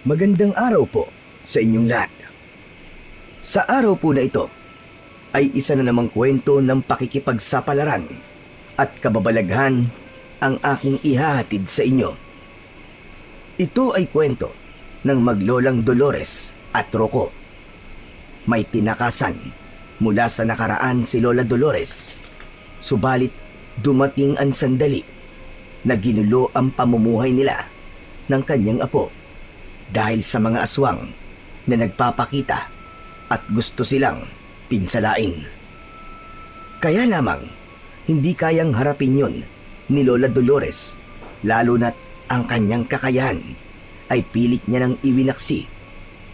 Magandang araw po sa inyong lahat. Sa araw po na ito ay isa na namang kwento ng pakikipagsapalaran at kababalaghan ang aking ihahatid sa inyo. Ito ay kwento ng maglolang Dolores at Rocco. May tinakasan mula sa nakaraan si Lola Dolores, subalit dumating ang sandali na ginulo ang pamumuhay nila ng kanyang apo dahil sa mga aswang na nagpapakita at gusto silang pinsalain. Kaya lamang hindi kayang harapin yon ni Lola Dolores, lalo na't ang kanyang kakayahan ay pilit niya nang iwinaksi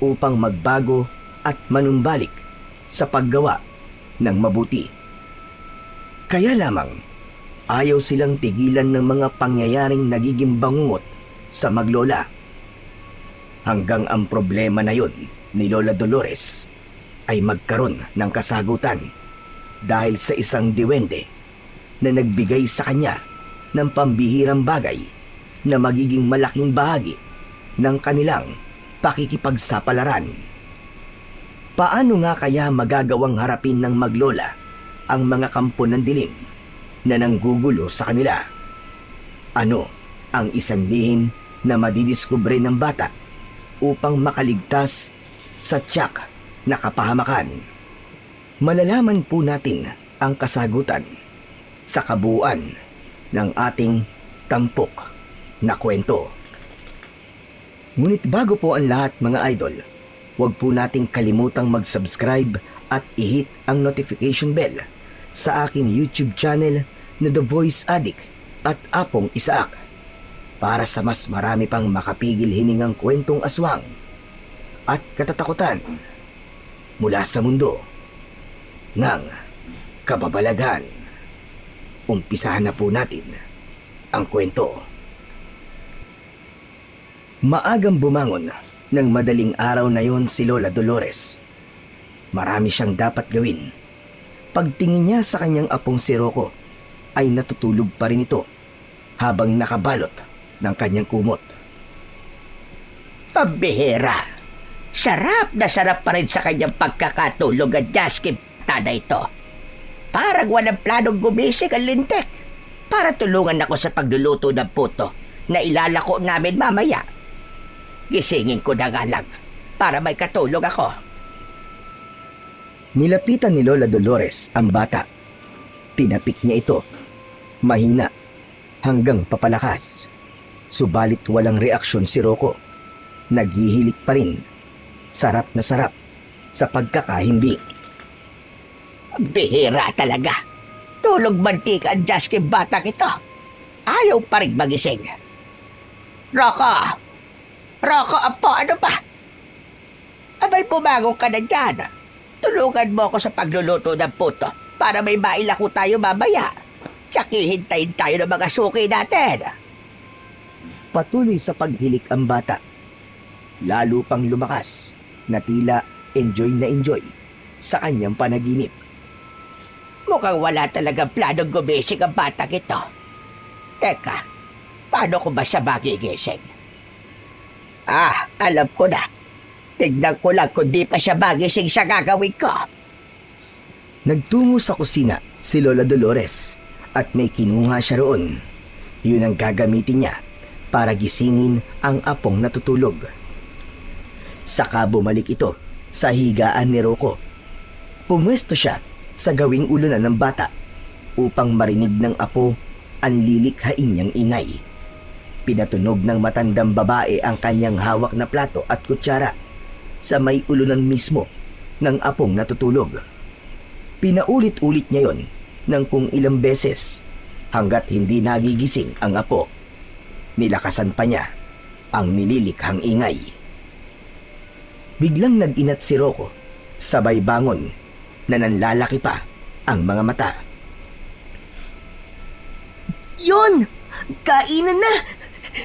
upang magbago at manumbalik sa paggawa ng mabuti. Kaya lamang ayaw silang tigilan ng mga pangyayaring nagiging bangungot sa maglola. Hanggang ang problema na yon ni Lola Dolores ay magkaroon ng kasagutan dahil sa isang diwende na nagbigay sa kanya ng pambihirang bagay na magiging malaking bahagi ng kanilang pakikipagsapalaran. Paano nga kaya magagawang harapin ng maglola ang mga kampo ng dilim na nanggugulo sa kanila? Ano ang isang lihim na madidiskubre ng bata upang makaligtas sa tiyak na kapahamakan? Malalaman po natin ang kasagutan sa kabuuan ng ating tampok na kwento. Ngunit bago po ang lahat mga idol, huwag po nating kalimutang mag-subscribe at i-hit ang notification bell sa aking YouTube channel na The Voice Addict at Apong Isaak para sa mas marami pang makapigil hiningang kwentong aswang at katatakutan mula sa mundo ng kababalaghan. Umpisahan na po natin ang kwento. Maagang bumangon ng madaling araw na yon si Lola Dolores. Marami siyang dapat gawin. Pagtingin niya sa kanyang apong si Rocco ay natutulog pa rin ito habang nakabalot ng kanyang kumot. Pambihira! Sarap na sarap pa rin sa kanyang pagkakatulog ang jaskin na ito. Parang walang planong gumising ang lintik para tulungan ako sa pagluluto ng puto na ilalako namin mamaya. Gisingin ko na nga lang para may katulog ako. Nilapitan ni Lola Dolores ang bata. Tinapik niya ito, mahina, hanggang papalakas. Subalit walang reaksyon si Rocco. Naghihilik pa rin. Sarap na sarap sa pagkakahimbing. Bihira talaga. Tulog mantika ang jaskin batang ito. Ayaw pa rin magising. Rocco! Rocco, apo, ano ba? Abay, bumangon ka na dyan. Tulungan mo ako sa pagluluto ng puto para may mailako tayo mamaya. Tsaka hintayin tayo ng mga suki natin. Patuloy sa paghilik ang bata. Lalo pang lumakas na tila enjoy na enjoy sa kanyang panaginip. Mukhang wala talagang planong gumising ang batang ito. Teka, paano ko ba siya magigising? Alam ko na. Tignan ko lang kung di pa siya magising sa gagawin ko. Nagtungo sa kusina si Lola Dolores at may kinuha siya roon. Yun ang gagamitin niya para gisingin ang apong natutulog. Saka bumalik ito sa higaan ni Rocco. Pumwesto siya sa gawing ulunan ng bata upang marinig ng apo ang lilikhain niyang ingay. Pinatunog ng matandang babae ang kanyang hawak na plato at kutsara sa may ulunan mismo ng apong natutulog. Pinaulit-ulit niya yon ng kung ilang beses hanggat hindi nagigising ang apo. Nilakasan pa niya ang nililikhang ingay. Biglang nag-inat si Rocco, sabay bangon na nanlalaki pa ang mga mata. Yon! Kainan na!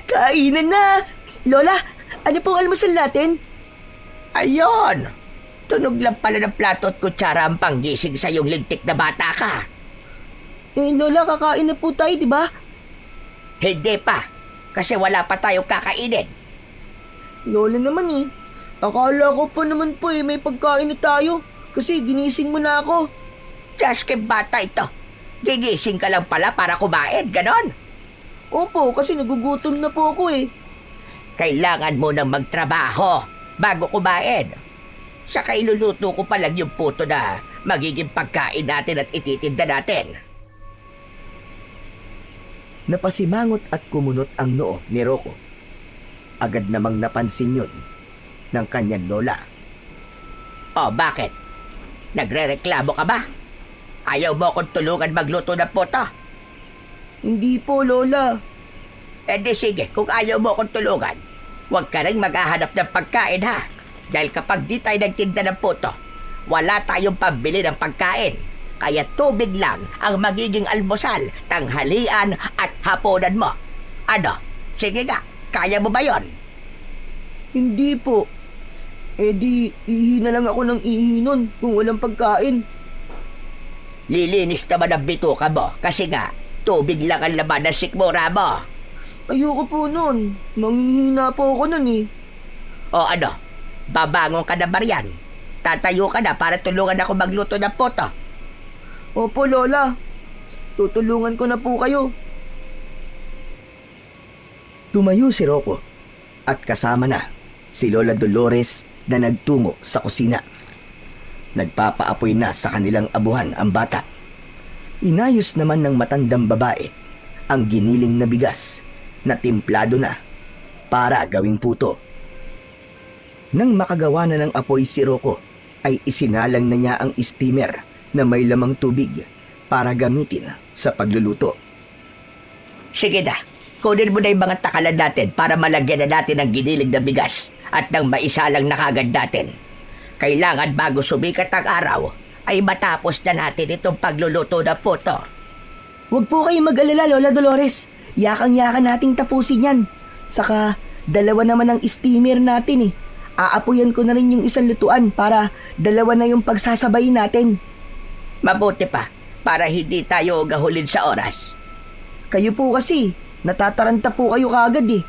Kainan na! Lola, ano pong almusal natin? Ayon! Tunog lang pala ng plato at kutsara ang panggising sa iyong lintik na bata ka. Lola, kakain na po tayo, di ba? Hindi pa, kasi wala pa tayong kakainin. Lola naman eh. Akala ko pa naman po may pagkain na tayo. Kasi ginising mo na ako. Jaske bata ito. Gigising ka lang pala para kumain, ganon. Opo, kasi nagugutom na po ako eh. Kailangan mo nang magtrabaho bago kumain. Saka iluluto ko pa lang yung puto na magiging pagkain natin at ititinda natin. Napasimangot at kumunot ang noo ni Rocco. Agad namang napansin yun ng kanyang lola. O bakit? Nagrereklamo ka ba? Ayaw mo akong tulungan magluto ng puto? Hindi po, Lola. Eh di sige, kung ayaw mo akong tulungan, huwag ka rin maghahanap ng pagkain ha. Dahil kapag di tayo nagtinda ng puto, wala tayong pambili ng pagkain. Kaya tubig lang ang magiging almusal, tanghalian at hapunan mo. Ano? Sige nga, kaya mo ba yon? Hindi po. Eh di, ihi na lang ako ng ihi nun kung walang pagkain. Lilinis naman ang bituka mo kasi nga, tubig lang ang laman ng sikmura mo. Ayoko po nun. Manghihina po ako nun eh. O ano, babangon ka na ba riyan? Tatayo ka na para tulungan ako magluto ng puto. Opo, Lola. Tutulungan ko na po kayo. Tumayo si Rocco at kasama na si Lola Dolores na nagtungo sa kusina. Nagpapaapoy na sa kanilang abuhan ang bata. Inayos naman ng matandang babae ang giniling na bigas na timplado na para gawing puto. Nang makagawa na ng apoy si Rocco, ay isinalang na niya ang steamer na may lamang tubig para gamitin sa pagluluto. Sige na, kunin mo na yung mga takalan natin para malagyan na natin ang giniling na bigas at nang maisalang na kagad natin. Kailangan bago sumikat ang araw, ay matapos na natin itong pagluluto ng puto. Huwag po kayong mag-alala, Lola Dolores. Yakang-yakan nating tapusin yan. Saka, dalawa naman ang steamer natin eh. Aapuyan ko na rin yung isang lutuan para dalawa na yung pagsasabay natin. Mabuti pa, para hindi tayo gahulin sa oras. Kayo po kasi, natataranta po kayo kagad eh.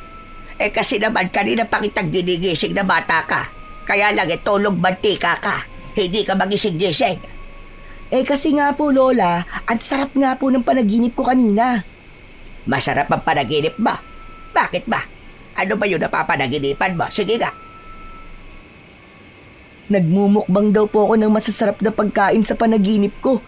Eh kasi naman kanina pa kitang ginigising na bata ka. Kaya lang tulog mantika ka. Hindi ka magising-gising. Eh kasi nga po, Lola, at sarap nga po ng panaginip ko kanina. Masarap ang panaginip mo. Bakit ba? Ano ba yung napapanaginipan mo? Sige nga. Nagmumukbang daw po ako ng masasarap na pagkain sa panaginip ko.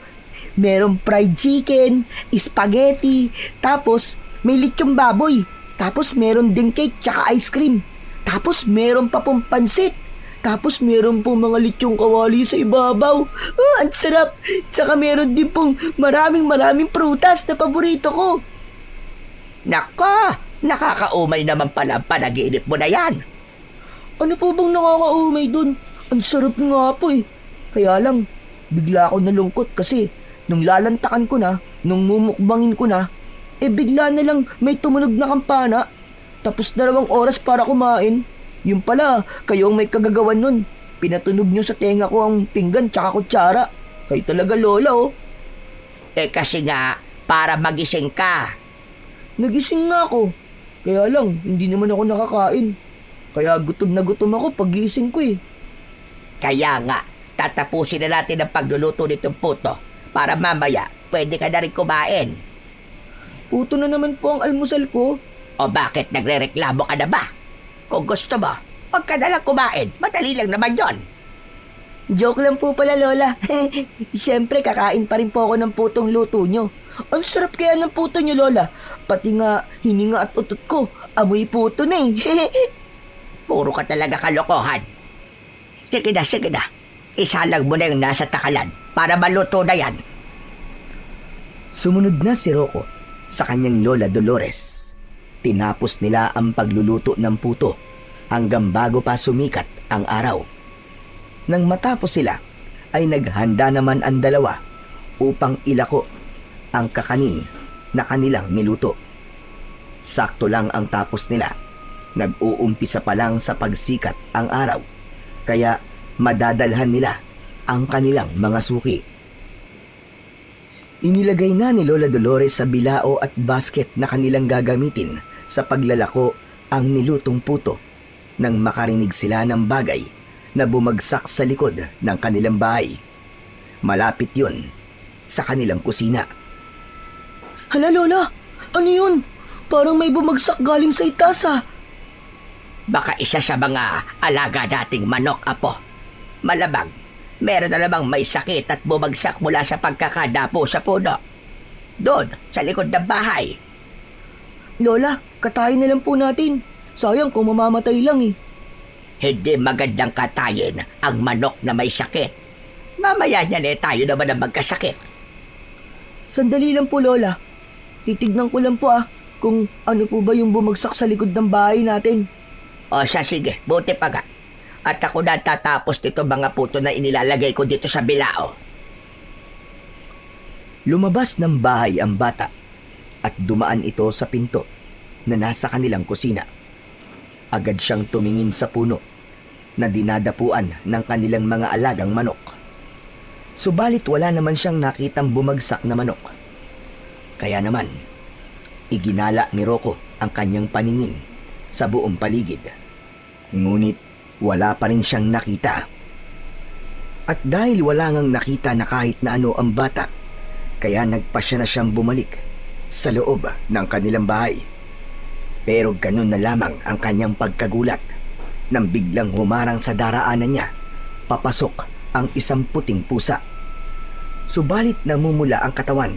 Merong fried chicken, spaghetti, tapos may lechong baboy. Tapos meron ding cake tsaka ice cream. Tapos meron pa pong pansit. Tapos meron pong mga lechong kawali sa ibabaw. Ang sarap. Tsaka meron din pong maraming prutas na paborito ko. Nako, nakakaumay naman pala ang panaginip mo na yan. Ano po bang nakakaumay dun? Ang sarap nga po eh. Kaya lang, bigla ako nalungkot kasi nung lalantakan ko na, nung mumukbangin ko na, bigla na lang may tumunog na kampana. Tapos 2 oras para kumain. Yung pala, kayo ang may kagagawan nun. Pinatunog nyo sa tenga ko ang pinggan tsaka kutsara. Kayo talaga, Lola, oh. Eh kasi nga, para magising ka. Nagising nga ako. Kaya lang, hindi naman ako nakakain. Kaya gutom na gutom ako pagising ko eh. Kaya nga, tatapusin na natin ang pagluluto nitong puto para mamaya pwede ka na rin kumain. Puto na naman po ang almusal ko. O bakit nagrereklamo ka na ba? Kung gusto mo, huwag ka na lang kumain. Madali lang naman yon. Joke lang po pala, Lola. Siyempre, kakain pa rin po ako ng putong luto nyo. Ang sarap kaya ng puto nyo, Lola. Pati nga, hininga at utot ko. Amoy puto na eh. Puro ka talaga kalokohan. Sige na. Isalang mo na yung nasa takalan para maluto na yan. Sumunod na si Rocco sa kanyang Lola Dolores. Tinapos nila ang pagluluto ng puto hanggang bago pa sumikat ang araw. Nang matapos sila, ay naghanda naman ang dalawa upang ilako ang kakanin na kanilang niluto. Sakto lang ang tapos nila. Nag-uumpisa pa lang sa pagsikat ang araw, kaya madadalhan nila ang kanilang mga suki. Inilagay na ni Lola Dolores sa bilao at basket na kanilang gagamitin sa paglalako ang nilutong puto nang makarinig sila ng bagay na bumagsak sa likod ng kanilang bahay. Malapit yun sa kanilang kusina. Hala Lola, ano yun? Parang may bumagsak galing sa itaas ah. Baka isa sa mga alaga dating manok, Apo. Malabang, meron na namang may sakit at bumagsak mula sa pagkakadapo sa puno. Doon, sa likod ng bahay. Lola, katayin na lang po natin. Sayang kung mamamatay lang eh. Hindi magandang katayin ang manok na may sakit. Mamaya niyan tayo naman ang magkasakit. Sandali lang po Lola. Titignan ko lang po kung ano po ba yung bumagsak sa likod ng bahay natin. O sige, buti pa nga. At ako na tatapos dito mga puto na inilalagay ko dito sa bilao. Lumabas ng bahay ang bata at dumaan ito sa pinto na nasa kanilang kusina. Agad siyang tumingin sa puno na dinadapuan ng kanilang mga alagang manok. Subalit wala naman siyang nakitang bumagsak na manok. Kaya naman, iginala ni Rocco ang kanyang paningin sa buong paligid. Ngunit wala pa rin siyang nakita. At dahil wala ngang nakita na kahit na ano ang bata, kaya nagpasya na siyang bumalik sa loob ng kanilang bahay. Pero ganun na lamang ang kanyang pagkagulat nang biglang humarang sa daraanan niya papasok ang isang puting pusa. Subalit namumula ang katawan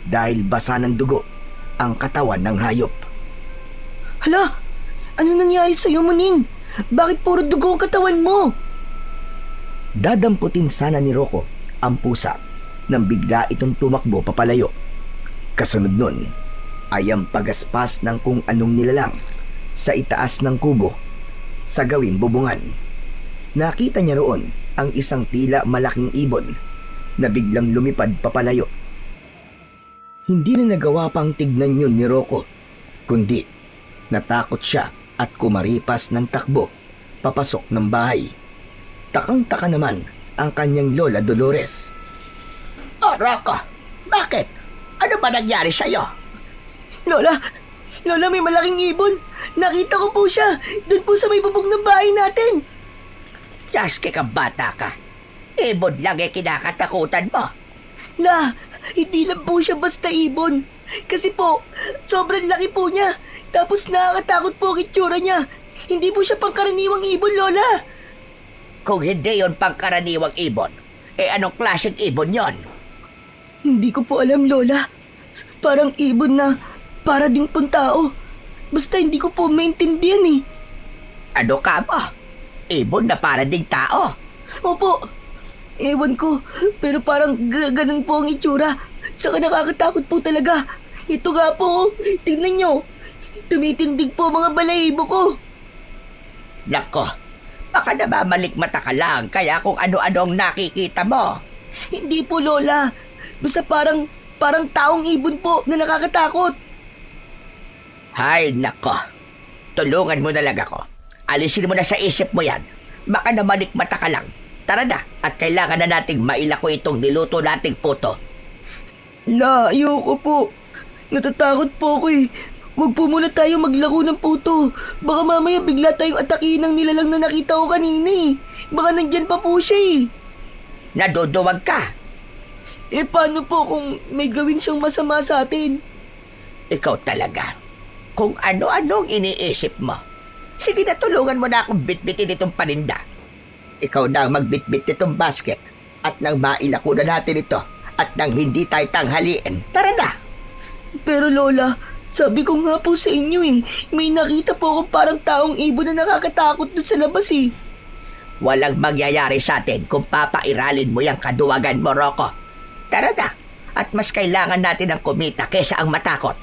dahil basa ng dugo ang katawan ng hayop. Hala, ano nangyari sa'yo Muning? Bakit puro dugo ang katawan mo? Dadamputin sana ni Rocco ang pusa nang bigla itong tumakbo papalayo. Kasunod nun ay ang pagaspas ng kung anong nilalang sa itaas ng kubo sa gawing bubungan. Nakita niya roon ang isang tila malaking ibon na biglang lumipad papalayo. Hindi na nagawa pang tignan yun ni Rocco, kundi natakot siya at kumaripas ng takbo papasok ng bahay. Takang-taka naman ang kanyang lola Dolores. Oh, Rocco, bakit? Ano ba nangyari sa'yo? Lola, may malaking ibon. Nakita ko po siya. Doon po sa may bubong ng bahay natin. Jaske ka bata ka. Ibon lang kinakatakutan mo. Hindi lang po siya basta ibon. Kasi po, sobrang laki po niya. Tapos nakakatakot po ang itsura niya. Hindi po siya pangkaraniwang ibon, Lola. Kung hindi yon pangkaraniwang ibon, anong klaseng ibon yon? Hindi ko po alam, Lola. Parang ibon na para ding puntao. Basta hindi ko po maintindihan eh. Ano ka ba? Ibon na para ding tao. Opo. Ewan ko, pero parang ganun po ang itsura. Saka nakakatakot po talaga. Ito nga po, tingnan nyo. Tumitindig po mga balahibo ko. Nako, baka namamalik mata ka lang kaya kung ano-ano ang nakikita mo. Hindi po, Lola. Basta parang taong ibon po na nakakatakot. Hay nako, tulungan mo na lang ako. Alisin mo na sa isip mo yan. Baka namalik mata ka lang. Tara na, at kailangan na nating mailako itong niluto nating puto. Ayoko po. Natatakot po ako eh. Huwag po muna tayo maglako ng puto. Baka mamaya bigla tayong atakihin ng nilalang na nakita ko kanina eh. Baka nandyan pa po siya eh. Naduduwag ka. Paano po kung may gawin siyang masama sa atin? Ikaw talaga. Kung ano-anong iniisip mo. Sige na, tulungan mo na akong bitbitin itong paninda. Ikaw na ang magbitbit nitong basket. At nang mailako na natin ito. At nang hindi tayo tanghaliin. Tara na. Pero Lola, sabi ko nga po sa inyo eh. May nakita po akong parang taong ibon na nakakatakot dun sa labas eh. Walang mangyayari sa atin kung papairalin mo yung kaduwagan mo, Rocco. Tara na. At mas kailangan natin ng kumita kesa ang matakot.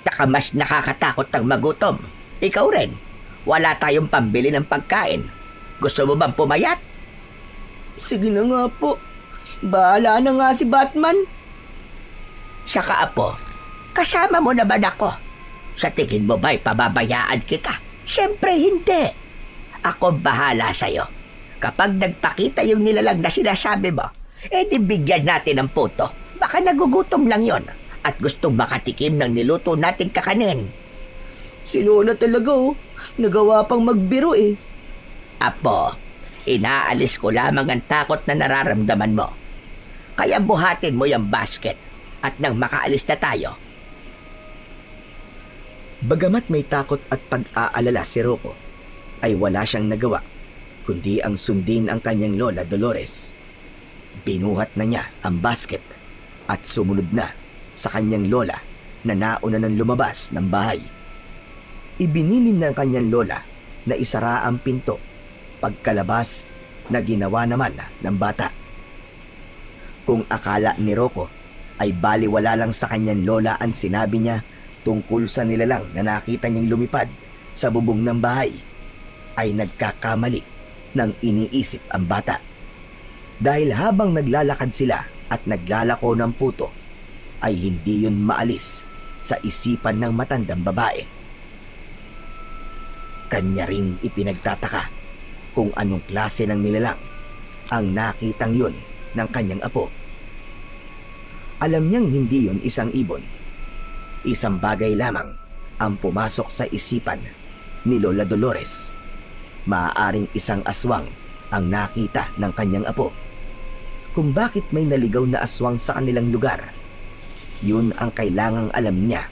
Saka mas nakakatakot ang magutom. Ikaw rin. Wala tayong pambili ng pagkain. Gusto mo bang pumayat? Sige na nga po. Bahala na nga si Batman. Saka Apo, kasama mo naman ako. Sa tingin mo ba'y pababayaan kita? Siyempre hindi. Ako bahala sa'yo. Kapag nagpakita yung nilalang na sinasabi mo, di bigyan natin ng puto. Baka nagugutom lang yon at gustong makatikim ng niluto nating kakanin. Si Lola talaga oh. Nagawa pang magbiro eh. Apo, inaalis ko lamang ang takot na nararamdaman mo. Kaya buhatin mo yung basket at nang makaalis na tayo. Bagamat may takot at pag-aalala si Rocco, ay wala siyang nagawa, kundi ang sundin ang kanyang lola Dolores. Binuhat na niya ang basket at sumunod na sa kanyang lola na nauna ng lumabas ng bahay. Ibinilin ng kanyang lola na isara ang pinto. Pagkalabas na ginawa naman ng bata. Kung akala ni Rocco ay baliwala lang sa kanyang lola ang sinabi niya tungkol sa nilalang na nakita niyang lumipad sa bubong ng bahay, ay nagkakamali ng iniisip ang bata. Dahil habang naglalakad sila at naglalako ng puto, ay hindi yun maalis sa isipan ng matandang babae. Kanya ring ipinagtataka kung anong klase ng nilalang ang nakitang yun ng kanyang apo. Alam niyang hindi yun isang ibon. Isang bagay lamang ang pumasok sa isipan ni Lola Dolores. Maaaring isang aswang ang nakita ng kanyang apo. Kung bakit may naligaw na aswang sa kanilang lugar, yun ang kailangang alam niya.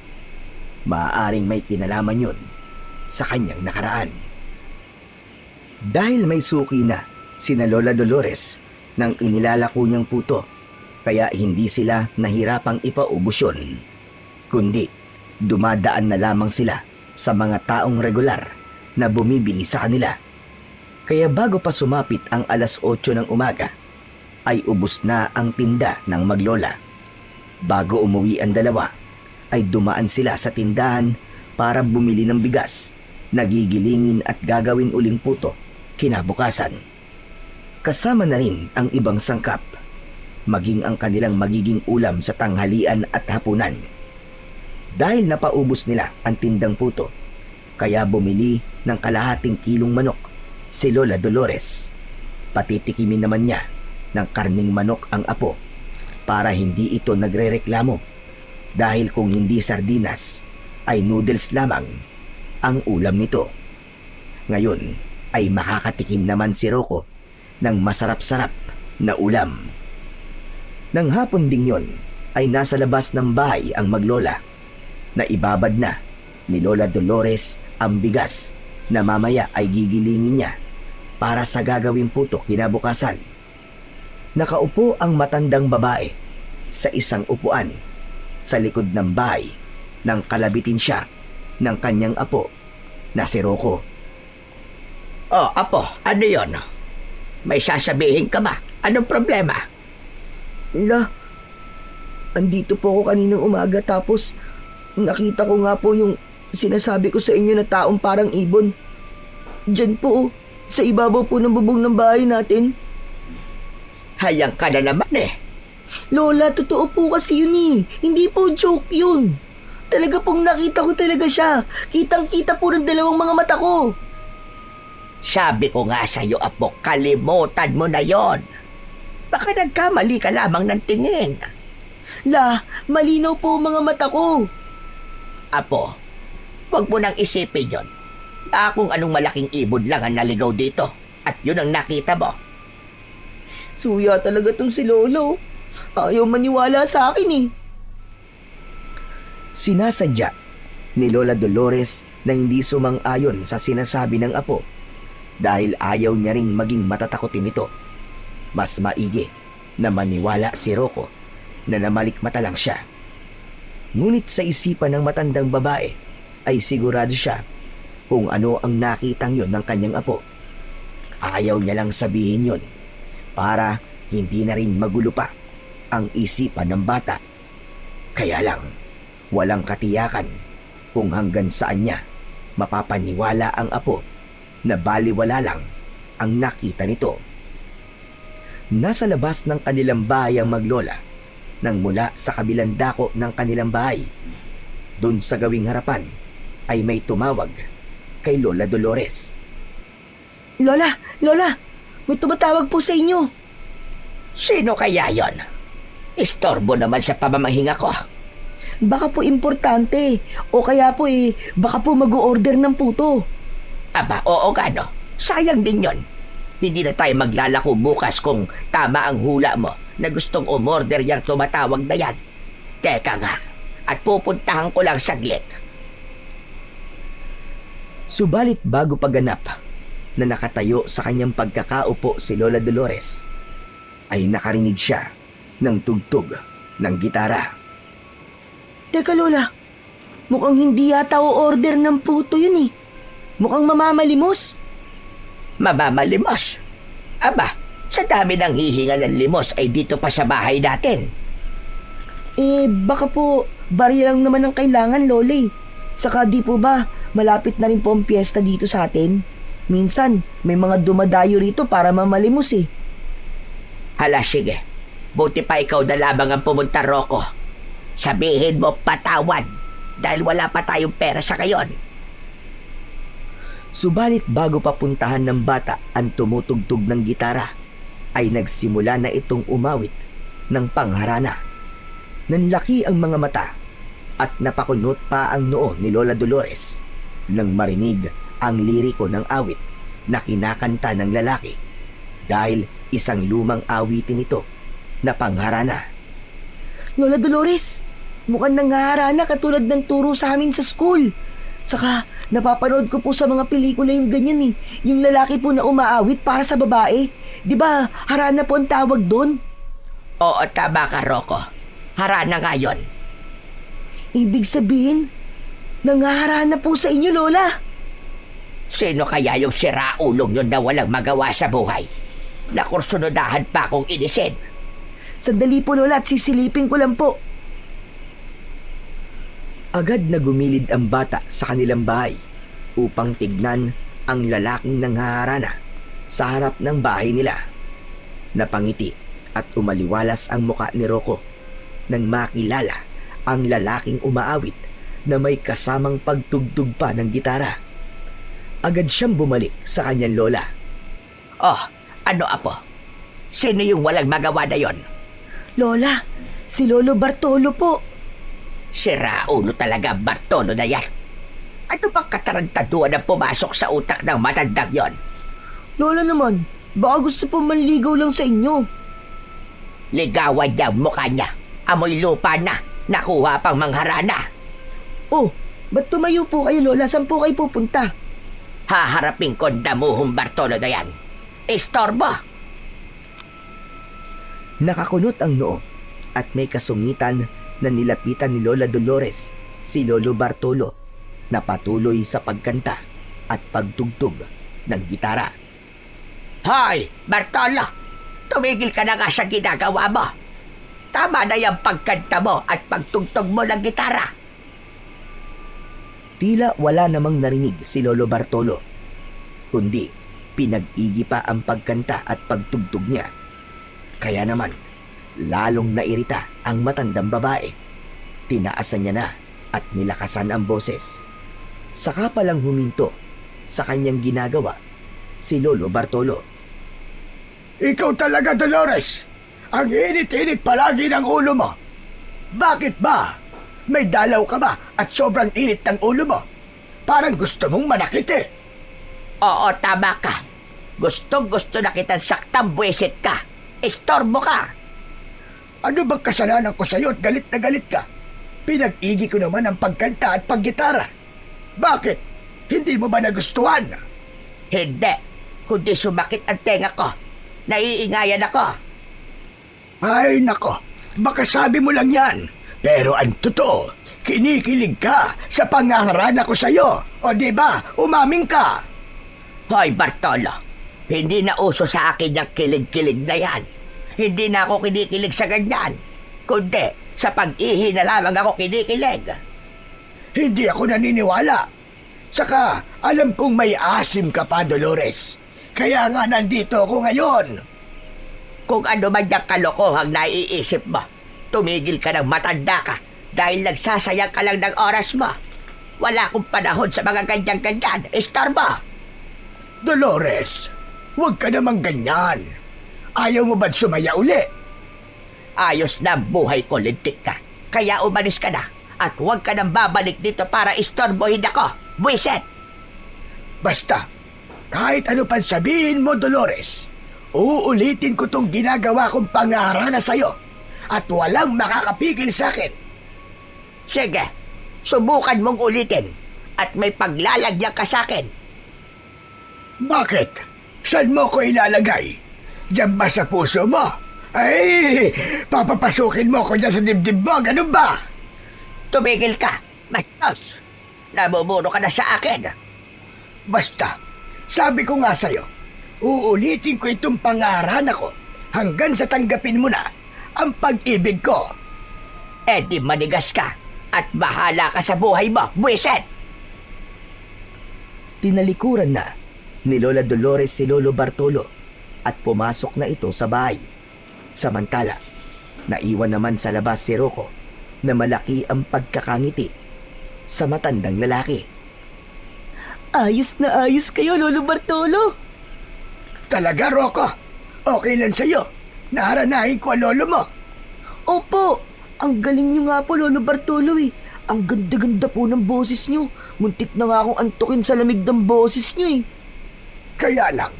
Maaaring may kinalaman yun sa kanyang nakaraan. Dahil may suki na sina Lola Dolores nang inilalako niyang puto, kaya hindi sila nahirapang ipaubos yun, kundi dumadaan na lamang sila sa mga taong regular na bumibili sa kanila. Kaya bago pa sumapit ang 8:00 ng umaga, ay ubos na ang tinda ng maglola. Bago umuwi ang dalawa, ay dumaan sila sa tindahan para bumili ng bigas, nagigilingin at gagawin uling puto kinabukasan. Kasama na rin ang ibang sangkap, maging ang kanilang magiging ulam sa tanghalian at hapunan. Dahil napaubos nila ang tindang puto, kaya bumili ng kalahating kilong manok si Lola Dolores. Patitikimin naman niya ng karning manok ang apo para hindi ito nagrereklamo, dahil kung hindi sardinas ay noodles lamang ang ulam nito. Ngayon ay makakatikim naman si Rocco ng masarap-sarap na ulam. Nang hapon ding yon ay nasa labas ng bahay ang maglola na ibabad na ni Lola Dolores ang bigas na mamaya ay gigilingin niya para sa gagawing puto kinabukasan. Nakaupo ang matandang babae sa isang upuan sa likod ng bahay nang kalabitin siya ng kanyang apo na si Rocco. Oh, apo, ano yon? May sasabihin ka ba? Anong problema? La, andito po ako kaninang umaga tapos nakita ko nga po yung sinasabi ko sa inyo na taong parang ibon. Diyan po, sa ibabaw po ng bubong ng bahay natin. Hayang ka na naman eh. Lola, totoo po kasi yun eh. Hindi po joke yun. Talaga pong nakita ko talaga siya. Kitang-kita po ng dalawang mga mata ko. Sabi ko nga sa'yo, apo, kalimutan mo na yon. Baka nagkamali ka lamang ng tingin. La, malinaw po ang mga mata ko. Apo, huwag mo nang isipin yon. Kung anong malaking ibon lang ang naligaw dito at yun ang nakita mo. Suya talaga tong si Lolo. Ayaw maniwala sa akin eh. Sinasadya ni Lola Dolores na hindi sumang-ayon sa sinasabi ng apo, dahil ayaw niya ring maging matatakotin ito. Mas maigi na maniwala si Rocco na namalikmata lang siya. Ngunit sa isipan ng matandang babae ay sigurado siya kung ano ang nakitang yon ng kanyang apo. Ayaw niya lang sabihin yon para hindi na rin magulo pa ang isipan ng bata. Kaya lang, walang katiyakan kung hanggang saan niya mapapaniwala ang apo na baliwala lang ang nakita nito. Nasa labas ng kanilang bahay ang maglola nang mula sa kabilang dako ng kanilang bahay. Doon sa gawing harapan ay may tumawag kay Lola Dolores. Lola, Lola, may tumatawag po sa inyo. Sino kaya yon? Istorbo naman sa pamamahinga ko. Baka po importante o kaya po baka po mag-o-order ng puto. Aba, oo nga no. Sayang din yon. Hindi na tayo maglalako bukas kung tama ang hula mo na gustong umorder yung tumatawag na yan. Teka nga, at pupuntahan ko lang saglit. Subalit bago paganap na nakatayo sa kanyang pagkakaupo si Lola Dolores, ay nakarinig siya ng tugtog ng gitara. Teka Lola, mukhang hindi yata o-order ng puto yun eh. Mukhang mamamalimos. Mamamalimos? Aba, sa dami ng hihinga ng limos ay dito pa sa bahay natin. Baka po barya lang naman ang kailangan, Lola eh. Saka di po ba, malapit na rin po ang piyesta dito sa atin. Minsan, may mga dumadayo rito para mamalimos eh. Hala, sige. Buti pa ikaw na lamang ang pumunta, Rocco. Sabihin mo patawad dahil wala pa tayong pera sa kayon. Subalit bago papuntahan ng bata ang tumutugtog ng gitara, ay nagsimula na itong umawit ng pangharana. Nanlaki ang mga mata at napakunot pa ang noo ni Lola Dolores nang marinig ang liriko ng awit na kinakanta ng lalaki dahil isang lumang awitin ito na pangharana. Lola Dolores, mukhang nangaharana katulad ng turo sa amin sa school. Saka, napapanood ko po sa mga pelikula yung ganyan eh. Yung lalaki po na umaawit para sa babae. Di ba, harana po ang tawag doon? Oo, tama ka, Rocco. Harana nga yun. Ibig sabihin, nangaharana po sa inyo, Lola. Sino kaya yung siraulong yun na walang magawa sa buhay? Nakursunodahan pa akong inisin. Sandali po, Lola, at sisilipin ko lang po. Agad na gumilid ang bata sa kanilang bahay upang tignan ang lalaking nanghaharana sa harap ng bahay nila. Napangiti at umaliwalas ang muka ni Rocco nang makilala ang lalaking umaawit na may kasamang pagtugtog pa ng gitara. Agad siyang bumalik sa kanyang lola. Oh, ano apo? Sino yung walang magawa na yon? Lola, si Lolo Bartolo po. Siraulo talaga, Bartolo na yan. Ano bang katarantaduan na pumasok sa utak ng matandang yon? Lola naman, baka gusto po manligaw lang sa inyo. Ligawan niya ang mukha niya. Amoy lupa na. Nakuha pang mangharana. Oh, ba't tumayo po kayo, Lola? Saan po kayo pupunta? Haharapin ko damuhong Bartolo na yan. Istorbo! Nakakunot ang noo at may kasungitan na nilapitan ni Lola Dolores si Lolo Bartolo na patuloy sa pagkanta at pagtugtog ng gitara. Hoy, Bartolo! Tumigil ka na nga sa ginagawa mo. Tama na yung pagkanta mo at pagtugtog mo ng gitara. Tila wala namang narinig si Lolo Bartolo, kundi pinag-igi pa ang pagkanta at pagtugtog niya. Kaya naman, lalong nairita ang matandang babae. Tinaasan niya na at nilakasan ang boses. Saka palang huminto sa kanyang ginagawa si Lolo Bartolo. Ikaw talaga, Dolores. Ang init-init palagi ng ulo mo. Bakit ba? May dalaw ka ba at sobrang init ng ulo mo? Parang gusto mong manakit eh. Oo, tama ka. Gustong-gusto na kitang saktang buwisit ka. Istorbo ka. Ano bang kasalanan ko sa'yo at galit na galit ka? Pinag-igi ko naman ang pagkanta at paggitara. Bakit? Hindi mo ba nagustuhan? Hindi. Kundi sumakit ang tenga ko. Naiingayan ako. Ay nako, baka sabi mo lang yan. Pero ang totoo, kinikilig ka sa pangangarana ko sa'yo. O diba, umaming ka. Hoy, Bartolo. Hindi na uso sa akin yung kilig-kilig na yan. Hindi na ako kinikilig sa ganyan. Kundi sa pag-ihi na lamang ako kinikilig. Hindi ako naniniwala. Saka, alam kong may asim ka pa, Dolores. Kaya nga nandito ako ngayon. Kung ano man yung kalokohang naiisip mo, tumigil ka ng matanda ka dahil nagsasayang ka lang ng oras mo. Wala akong panahon sa mga ganyan-ganyan. Istorbo! Dolores, huwag ka namang ganyan. Ayaw mo ba't sumaya uli? Ayos na ang buhay ko, lintik ka. Kaya umalis ka na at huwag ka nang babalik dito para istorbohin ako. Buwiset! Basta, kahit ano pan sabihin mo, Dolores, uulitin ko tong ginagawa kong pangarana sa'yo at walang makakapigil sa akin. Sige, subukan mong ulitin at may paglalagyan ka sa akin. Bakit? Saan mo ko ilalagay? Diyan ba sa puso mo? Ay, papapasukin mo ko dyan sa dibdib mo, ganun ba? Tumigil ka, bastos. Namumuro ka na sa akin. Basta, sabi ko nga sa'yo, uulitin ko itong pangarana ko hanggang sa tanggapin mo na ang pag-ibig ko. Eh di manigas ka at bahala ka sa buhay mo, buwiset. Tinalikuran na ni Lola Dolores si Lolo Bartolo at pumasok na ito sa bahay. Samantala, naiwan naman sa labas si Rocco na malaki ang pagkakangiti sa matandang lalaki. Ayos na ayos kayo, Lolo Bartolo. Talaga, Rocco? Okay lang sa'yo. Naharanahin ko ang lolo mo. Opo, ang galing nyo nga po, Lolo Bartolo eh. Ang ganda-ganda po ng boses nyo. Muntik na nga akong antukin sa lamig ng boses nyo eh. Kaya lang,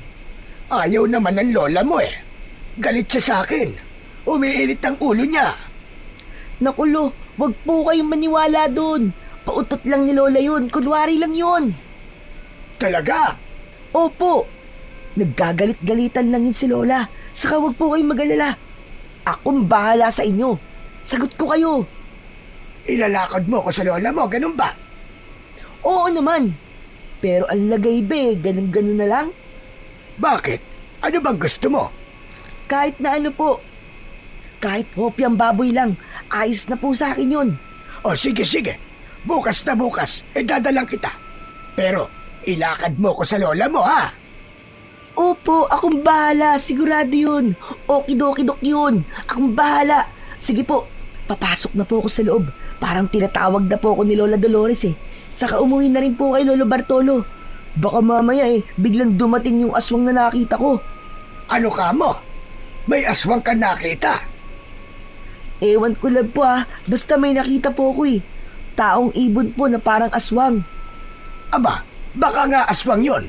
ayaw naman ng lola mo eh. Galit siya sa akin. Umiinit ang ulo niya. Naku Lo, wag po kayong maniwala doon. Pautot lang ni Lola yun, kunwari lang yun. Talaga? Opo, naggagalit-galitan lang yun si Lola. Saka wag po kayong mag-alala. Akong bahala sa inyo. Sagot ko kayo. Ilalakad mo ko sa lola mo, ganun ba? Oo naman. Pero ang lagay be, ganun-ganun na lang. Bakit? Ano bang gusto mo? Kahit na ano po. Kahit hopyang baboy lang, ayos na po sa akin yun. O sige, sige. Bukas na bukas, dadalang kita. Pero, ilakad mo ko sa lola mo, ha? Opo, akong bahala. Sigurado yun. Okidokidok yun. Akong bahala. Sige po, papasok na po ako sa loob. Parang tinatawag na po ako ni Lola Dolores eh. Saka umuwi na rin po kay Lolo Bartolo. Baka mamaya biglang dumating yung aswang na nakita ko. Ano ka mo? May aswang ka nakita? Ewan ko lang po basta may nakita po ako eh. Taong ibon po na parang aswang. Aba, baka nga aswang yon.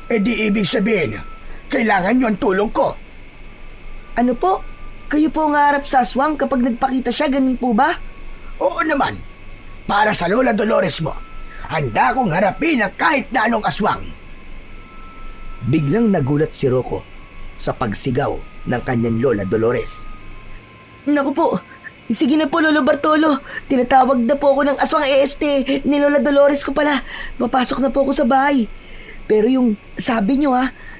Di ibig sabihin, kailangan yon tulong ko. Ano po? Kayo po ang harap sa aswang kapag nagpakita siya, ganun po ba? Oo naman. Para sa Lola Dolores mo, handa akong harapin ang kahit na anong aswang. Biglang nagulat si Rocco sa pagsigaw ng kanyang Lola Dolores. Naku po, sige na po Lolo Bartolo. Tinatawag na po ako ng aswang ni Lola Dolores ko pala. Papasok na po ako sa bahay. Pero yung sabi nyo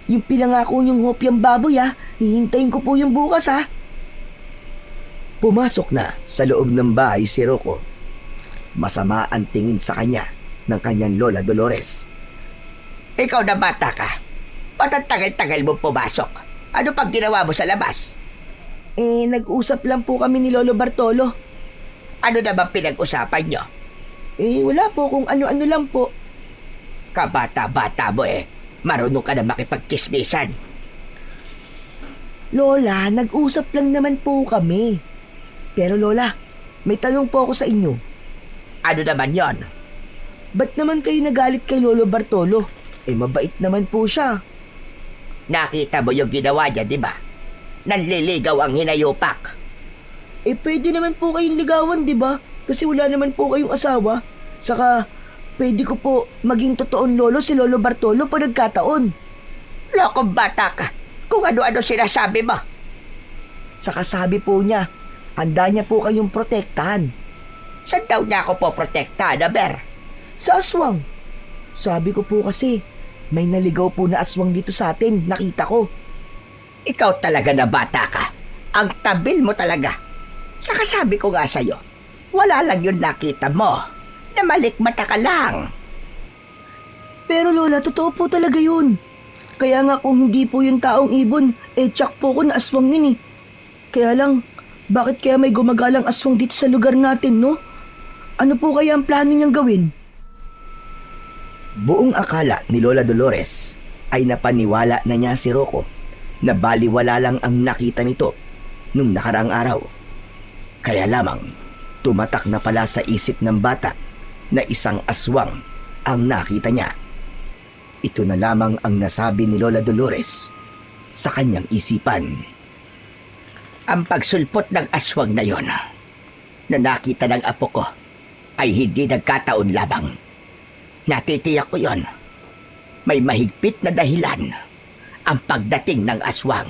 yung pinangako yung hopyang baboy hihintayin ko po yung bukas Pumasok na sa loob ng bahay si Rocco. Masama ang tingin sa kanya ng kanyang Lola Dolores. Ikaw na bata ka. Ba't ang tagal-tagal mo pumasok? Ano pag ginawa mo sa labas? Nag-usap lang po kami ni Lolo Bartolo. Ano na ba pinag-usapan nyo? Wala po kung ano-ano lang po. Kabata-bata mo marunong ka na makipagkismisan. Lola, nag-usap lang naman po kami. Pero Lola, may tanong po ako sa inyo. Ano naman yon? Ba't naman kayo nagalit kay Lolo Bartolo? Mabait naman po siya. Nakita mo yung ginawa niya, di ba? Nanliligaw ang hinayupak. Pwede naman po kayong ligawan, di ba? Kasi wala naman po kayong asawa. Saka, pwede ko po maging totoong lolo si Lolo Bartolo pag nagkataon. Lokong bata ka. Kung ano-ano sinasabi mo. Saka sabi po niya, handa niya po kayong protektahan. Saan daw niya ako poprotektahan, Ber? Sa aswang. Sabi ko po kasi, may naligaw po na aswang dito sa atin, nakita ko. Ikaw talaga na bata ka. Ang tabil mo talaga. Saka sabi ko nga sa'yo, wala lang yun nakita mo. Namalikmata ka lang. Pero Lola, totoo po talaga yun. Kaya nga kung hindi po yung taong ibon, tsak po ko na aswang yun eh. Kaya lang, bakit kaya may gumagalang aswang dito sa lugar natin, no? Ano po kaya ang plano niyang gawin? Buong akala ni Lola Dolores ay napaniwala na niya si Rocco na baliwala lang ang nakita nito nung nakaraang araw. Kaya lamang tumatak na pala sa isip ng bata na isang aswang ang nakita niya. ito na lamang ang nasabi ni Lola Dolores sa kanyang isipan. Ang pagsulpot ng aswang na yon na nakita ng apo ko ay hindi nagkataon lamang. Natitiyak ko yon. May mahigpit na dahilan ang pagdating ng aswang.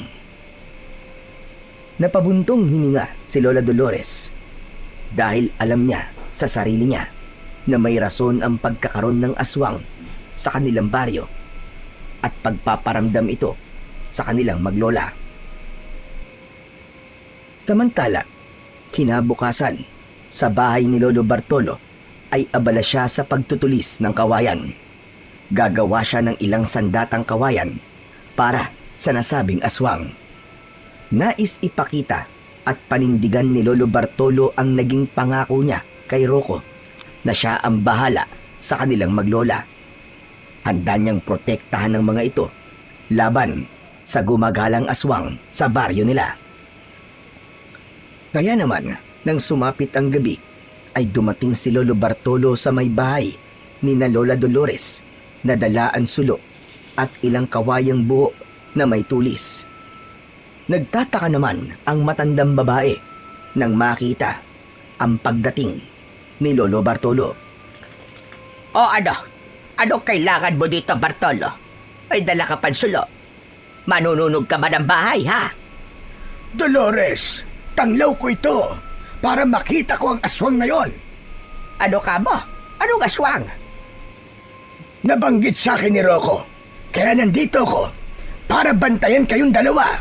Napabuntong hininga si Lola Dolores dahil alam niya sa sarili niya na may rason ang pagkakaroon ng aswang sa kanilang baryo at pagpaparamdam ito sa kanilang maglola. Samantala, kinabukasan, sa bahay ni Lolo Bartolo ay abala siya sa pagtutulis ng kawayan. Gagawa siya ng ilang sandatang kawayan para sa nasabing aswang. Nais ipakita at panindigan ni Lolo Bartolo ang naging pangako niya kay Rocco na siya ang bahala sa kanilang maglola. Handa niyang protektahan ng mga ito laban sa gumagalang aswang sa baryo nila. Kaya naman, nang sumapit ang gabi, ay dumating si Lolo Bartolo sa may bahay ni na Lola Dolores na dala ang sulo at ilang kawayang buo na may tulis. Nagtataka naman ang matandang babae nang makita ang pagdating ni Lolo Bartolo. O ano? Ano kailangan mo dito, Bartolo? Ay dala ka pansulo. Manununog ka ba ng bahay, ha? Dolores, tanglaw ko ito para makita ko ang aswang na yon. Ano ka mo? Anong aswang? Nabanggit sa akin ni Rocco, kaya nandito ko para bantayan kayong dalawa.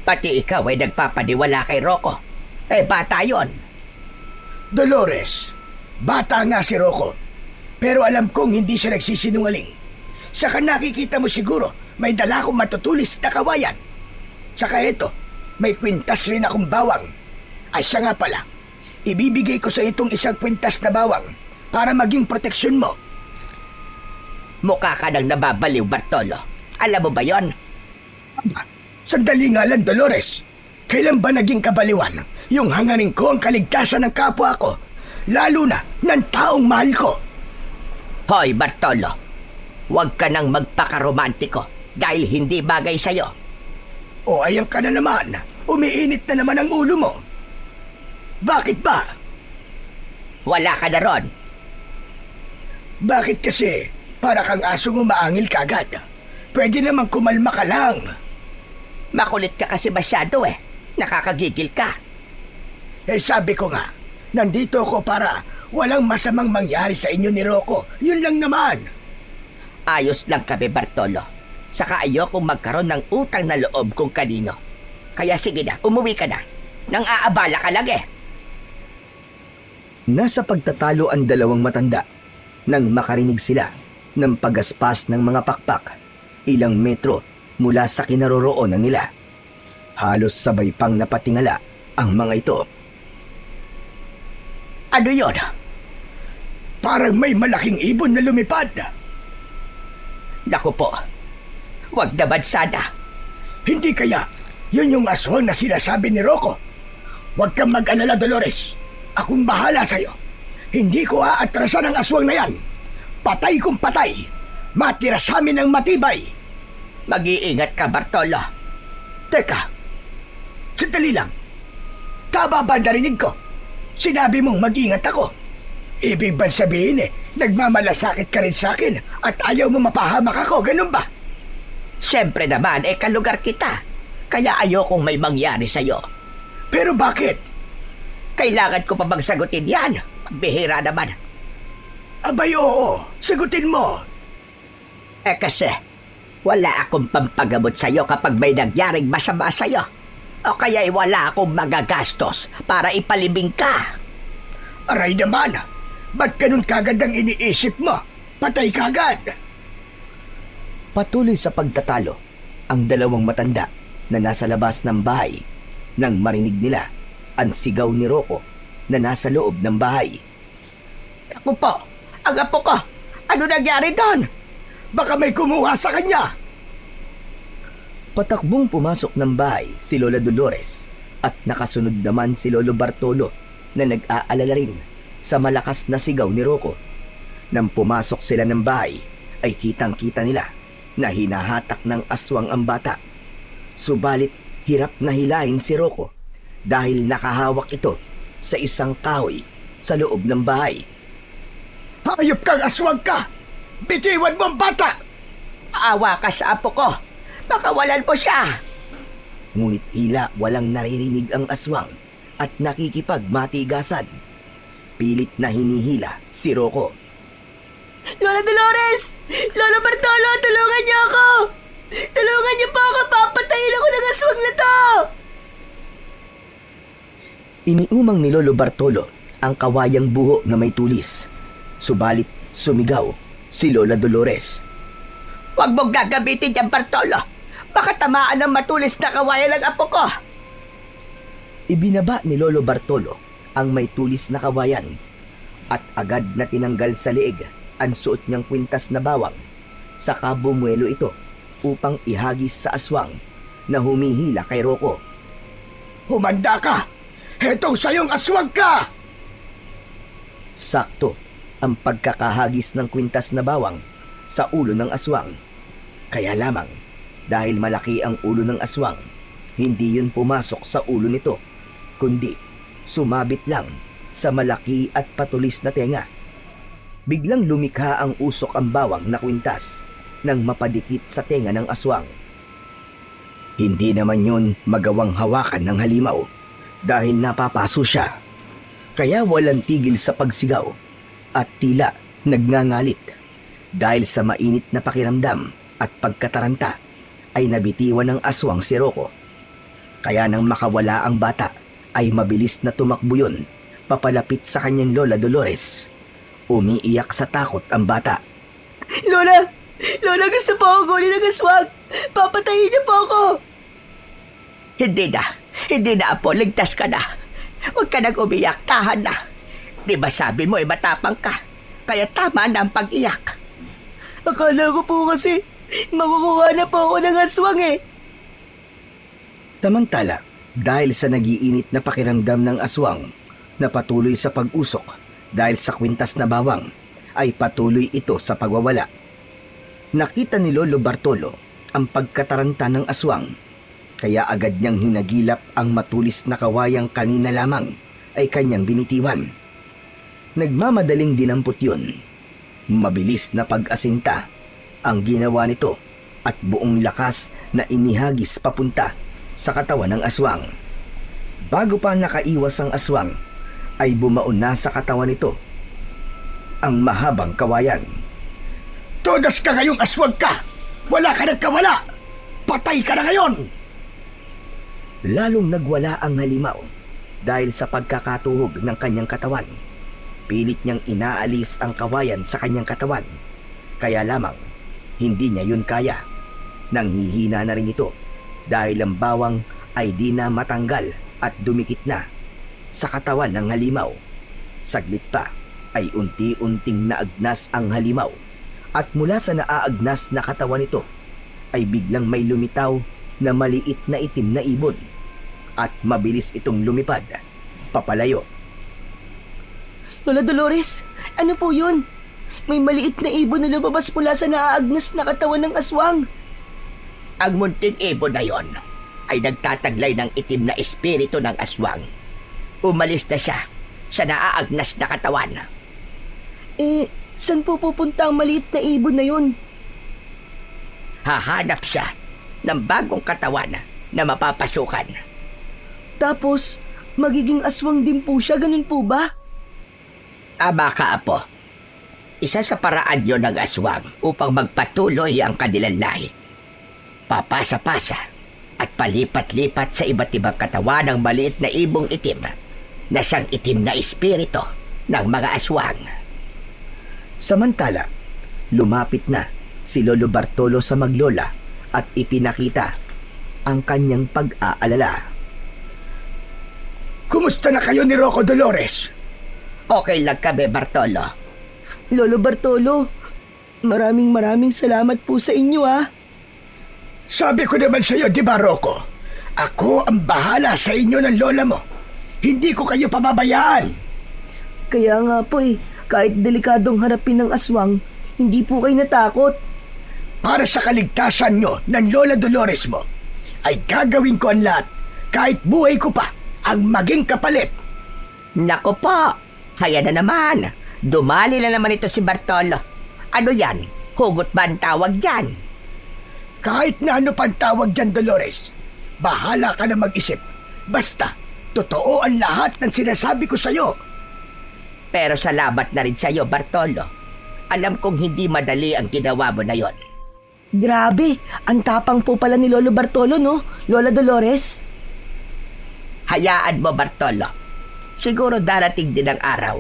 Pati ikaw ay nagpapaniwala kay Rocco. Eh, bata yon. Dolores, bata nga si Rocco, pero alam kong hindi siya nagsisinungaling. Saka nakikita mo siguro may dala akong matutulis na kawayan. Saka ito, may kwintas rin akong bawang. Ay siya nga pala, ibibigay ko sa itong isang kwintas na bawang para maging proteksyon mo. Mukha ka nang nababaliw, Bartolo. Alam mo ba yon? Sandali nga lang, Dolores. Kailan ba naging kabaliwan yung hangarin ko ang kaligtasan ng kapwa ko, lalo na ng taong mahal ko? Hoy, Bartolo. Huwag ka nang magpakaromantiko dahil hindi bagay sa'yo. O ayan ka na naman, umiinit na naman ang ulo mo. Bakit ba? Wala ka na ron. Bakit kasi para kang asong umaangil kagad? Pwede namang kumalma ka lang. Makulit ka kasi masyado eh. Nakakagigil ka. Eh sabi ko nga, nandito ako para walang masamang mangyari sa inyo ni Rocco. Yun lang naman. Ayos lang kami, Bartolo. Saka ayokong magkaroon ng utang na loob kung kanino. Kaya sige na, umuwi ka na. Nang aabala ka lang eh. Nasa pagtatalo ang dalawang matanda nang makarinig sila ng pagaspas ng mga pakpak ilang metro mula sa kinaroroonan nila. Halos sabay pang napatingala ang mga ito. Ano yun? Parang may malaking ibon na lumipad. Naku po, wag naman sana. Hindi kaya yun yung aswang na sinasabi ni Rocco? Huwag kang mag-alala, Dolores. Akong bahala sa'yo. Hindi ko aatrasan ang aswang na yan. Patay kung patay. Matira sa amin ng matibay. Mag-iingat ka, Bartolo. Teka, sandali lang. Tama ba narinig ko? Sinabi mong mag-ingat ako. Ibig ba sabihin nagmamalasakit ka rin sa akin at ayaw mo mapahamak ako, ganun ba? Siyempre naman, kalugar kita. Kaya ayokong may mangyari sa'yo. Pero bakit? Kailangan ko pa bang sagutin yan? Bihira naman. Abay oo, sagutin mo. Kasi, wala akong pampagamot sa'yo kapag may nangyaring masama sa'yo. O kaya wala akong magagastos para ipalibing ka. Aray naman, ba't ganun kagad ang iniisip mo? Patay kagad. Patuloy sa pagtatalo ang dalawang matanda na nasa labas ng bahay nang marinig nila ang sigaw ni Rocco na nasa loob ng bahay. Ako po, ang apo ko. Ano nangyari doon? Baka may kumuha sa kanya. Patakbong pumasok ng bahay si Lola Dolores at nakasunod naman si Lolo Bartolo na nag-aalala rin sa malakas na sigaw ni Rocco. Nang pumasok sila ng bahay ay kitang-kita nila na hinahatak ng aswang ang bata. Subalit hirap na hilahin si Rocco dahil nakahawak ito sa isang kahoy sa loob ng bahay. Hayop kang aswang ka! Bitiwan mo ang bata! Awa ka sa apo ko. Pakawalan mo siya. Ngunit tila walang naririnig ang aswang at nakikipagmatigasan. Pilit na hinihila si Rocco. Lola Dolores! Lola Bartolo, tulungan niyo ako! Tulungan niyo po ako! Papatayin ako ng aswang na to! Iniumang ni Lolo Bartolo ang kawayang buho na may tulis. Subalit sumigaw si Lola Dolores. Huwag mong gagamitin yan, Bartolo. Baka tamaan ng matulis na kawayan ng apo ko. Ibinaba ni Lolo Bartolo ang may tulis na kawayan at agad na tinanggal sa leeg ang suot niyang kwintas na bawang. Saka bumuelo ito upang ihagis sa aswang na humihila kay Rocco. Humanda ka! Hetong sayong aswang ka! Sakto ang pagkakahagis ng kwintas na bawang sa ulo ng aswang. Kaya lamang, dahil malaki ang ulo ng aswang, hindi yun pumasok sa ulo nito, kundi sumabit lang sa malaki at patulis na tenga. Biglang lumikha ang usok ang bawang na kwintas nang mapadikit sa tenga ng aswang. Hindi naman yun magawang hawakan ng halimaw dahil napapaso siya. Kaya walang tigil sa pagsigaw at tila nagngangalit. Dahil sa mainit na pakiramdam at pagkataranta ay nabitiwan ng aswang si Rocco. Kaya nang makawala ang bata ay mabilis na tumakbo yun papalapit sa kanyang Lola Dolores. Umiiyak sa takot ang bata. Lola! Lola, gusto po ako kunin ng aswang! Papatayin niyo po ako! Hindi na apo, ligtas ka na. Huwag ka nang umiyak, tahan na. Di ba sabi mo matapang ka? Kaya tama na ang pag-iyak. Akala ko po kasi makukuha na po ako ng aswang eh. Samantala, dahil sa nagiinit na pakiramdam ng aswang na patuloy sa pag-usok dahil sa kwintas na bawang, ay patuloy ito sa pagwawala. Nakita ni Lolo Bartolo ang pagkataranta ng aswang, kaya agad niyang hinagilap ang matulis na kawayang kanina lamang ay kanyang binitiwan. Nagmamadaling dinampot yun. Mabilis na pag-asinta ang ginawa nito at buong lakas na inihagis papunta sa katawan ng aswang. Bago pa nakaiwas ang aswang, ay bumaon na sa katawan nito ang mahabang kawayan. Todas ka ngayong aswang ka! Wala ka nang kawala! Patay ka na ngayon! Lalong nagwala ang halimaw dahil sa pagkakatuhog ng kanyang katawan. Pilit niyang inaalis ang kawayan sa kanyang katawan. Kaya lamang, hindi niya yun kaya. Nanghihina na rin ito dahil ang bawang ay di na matanggal at dumikit na sa katawan ng halimaw. Saglit pa ay unti-unting naagnas ang halimaw at mula sa naaagnas na katawan nito ay biglang may lumitaw na maliit na itim na ibon at mabilis itong lumipad papalayo. Lola Dolores, ano po yun? May maliit na ibon na lumabas mula sa naaagnas na katawan ng aswang. Ang munting ibon na yon ay nagtataglay ng itim na espiritu ng aswang. Umalis na siya sa naaagnas na katawan. Saan po pupunta ang maliit na ibon na yun? Hahanap siya ng bagong katawan na mapapasukan. Tapos, magiging aswang din po siya, ganun po ba? Ama ka, apo. Isa sa paraan yon ng aswang upang magpatuloy ang kanilang lahi. Papasa-pasa at palipat-lipat sa iba't ibang katawan ng maliit na ibong itim na siyang itim na espiritu ng mga aswang. Samantala, lumapit na si Lolo Bartolo sa maglola at ipinakita ang kanyang pag-aalala. Kumusta na kayo ni Rocco Dolores? Okay lang kami, Bartolo. Lolo Bartolo, maraming salamat po sa inyo ah. Sabi ko naman sa iyo, di ba Rocco? Ako ang bahala sa inyo ng lola mo. Hindi ko kayo pababayaan. Kaya nga po kahit delikadong harapin ng aswang, Hindi po kayo natakot. Para sa kaligtasan nyo ng Lola Dolores mo, ay gagawin ko ang lahat kahit buhay ko pa ang maging kapalit. Nako po, haya na naman. Dumali na naman ito si Bartolo. Ano yan? Hugot ba ang tawag dyan? Kahit na ano pang tawag dyan, Dolores, bahala ka na mag-isip. Basta, totoo ang lahat ng sinasabi ko sa'yo. Pero salamat na rin sa'yo, Bartolo. Alam kong hindi madali ang ginawa mo na yon. Grabe, ang tapang po pala ni Lolo Bartolo, no? Lola Dolores? Hayaan mo, Bartolo. Siguro darating din ang araw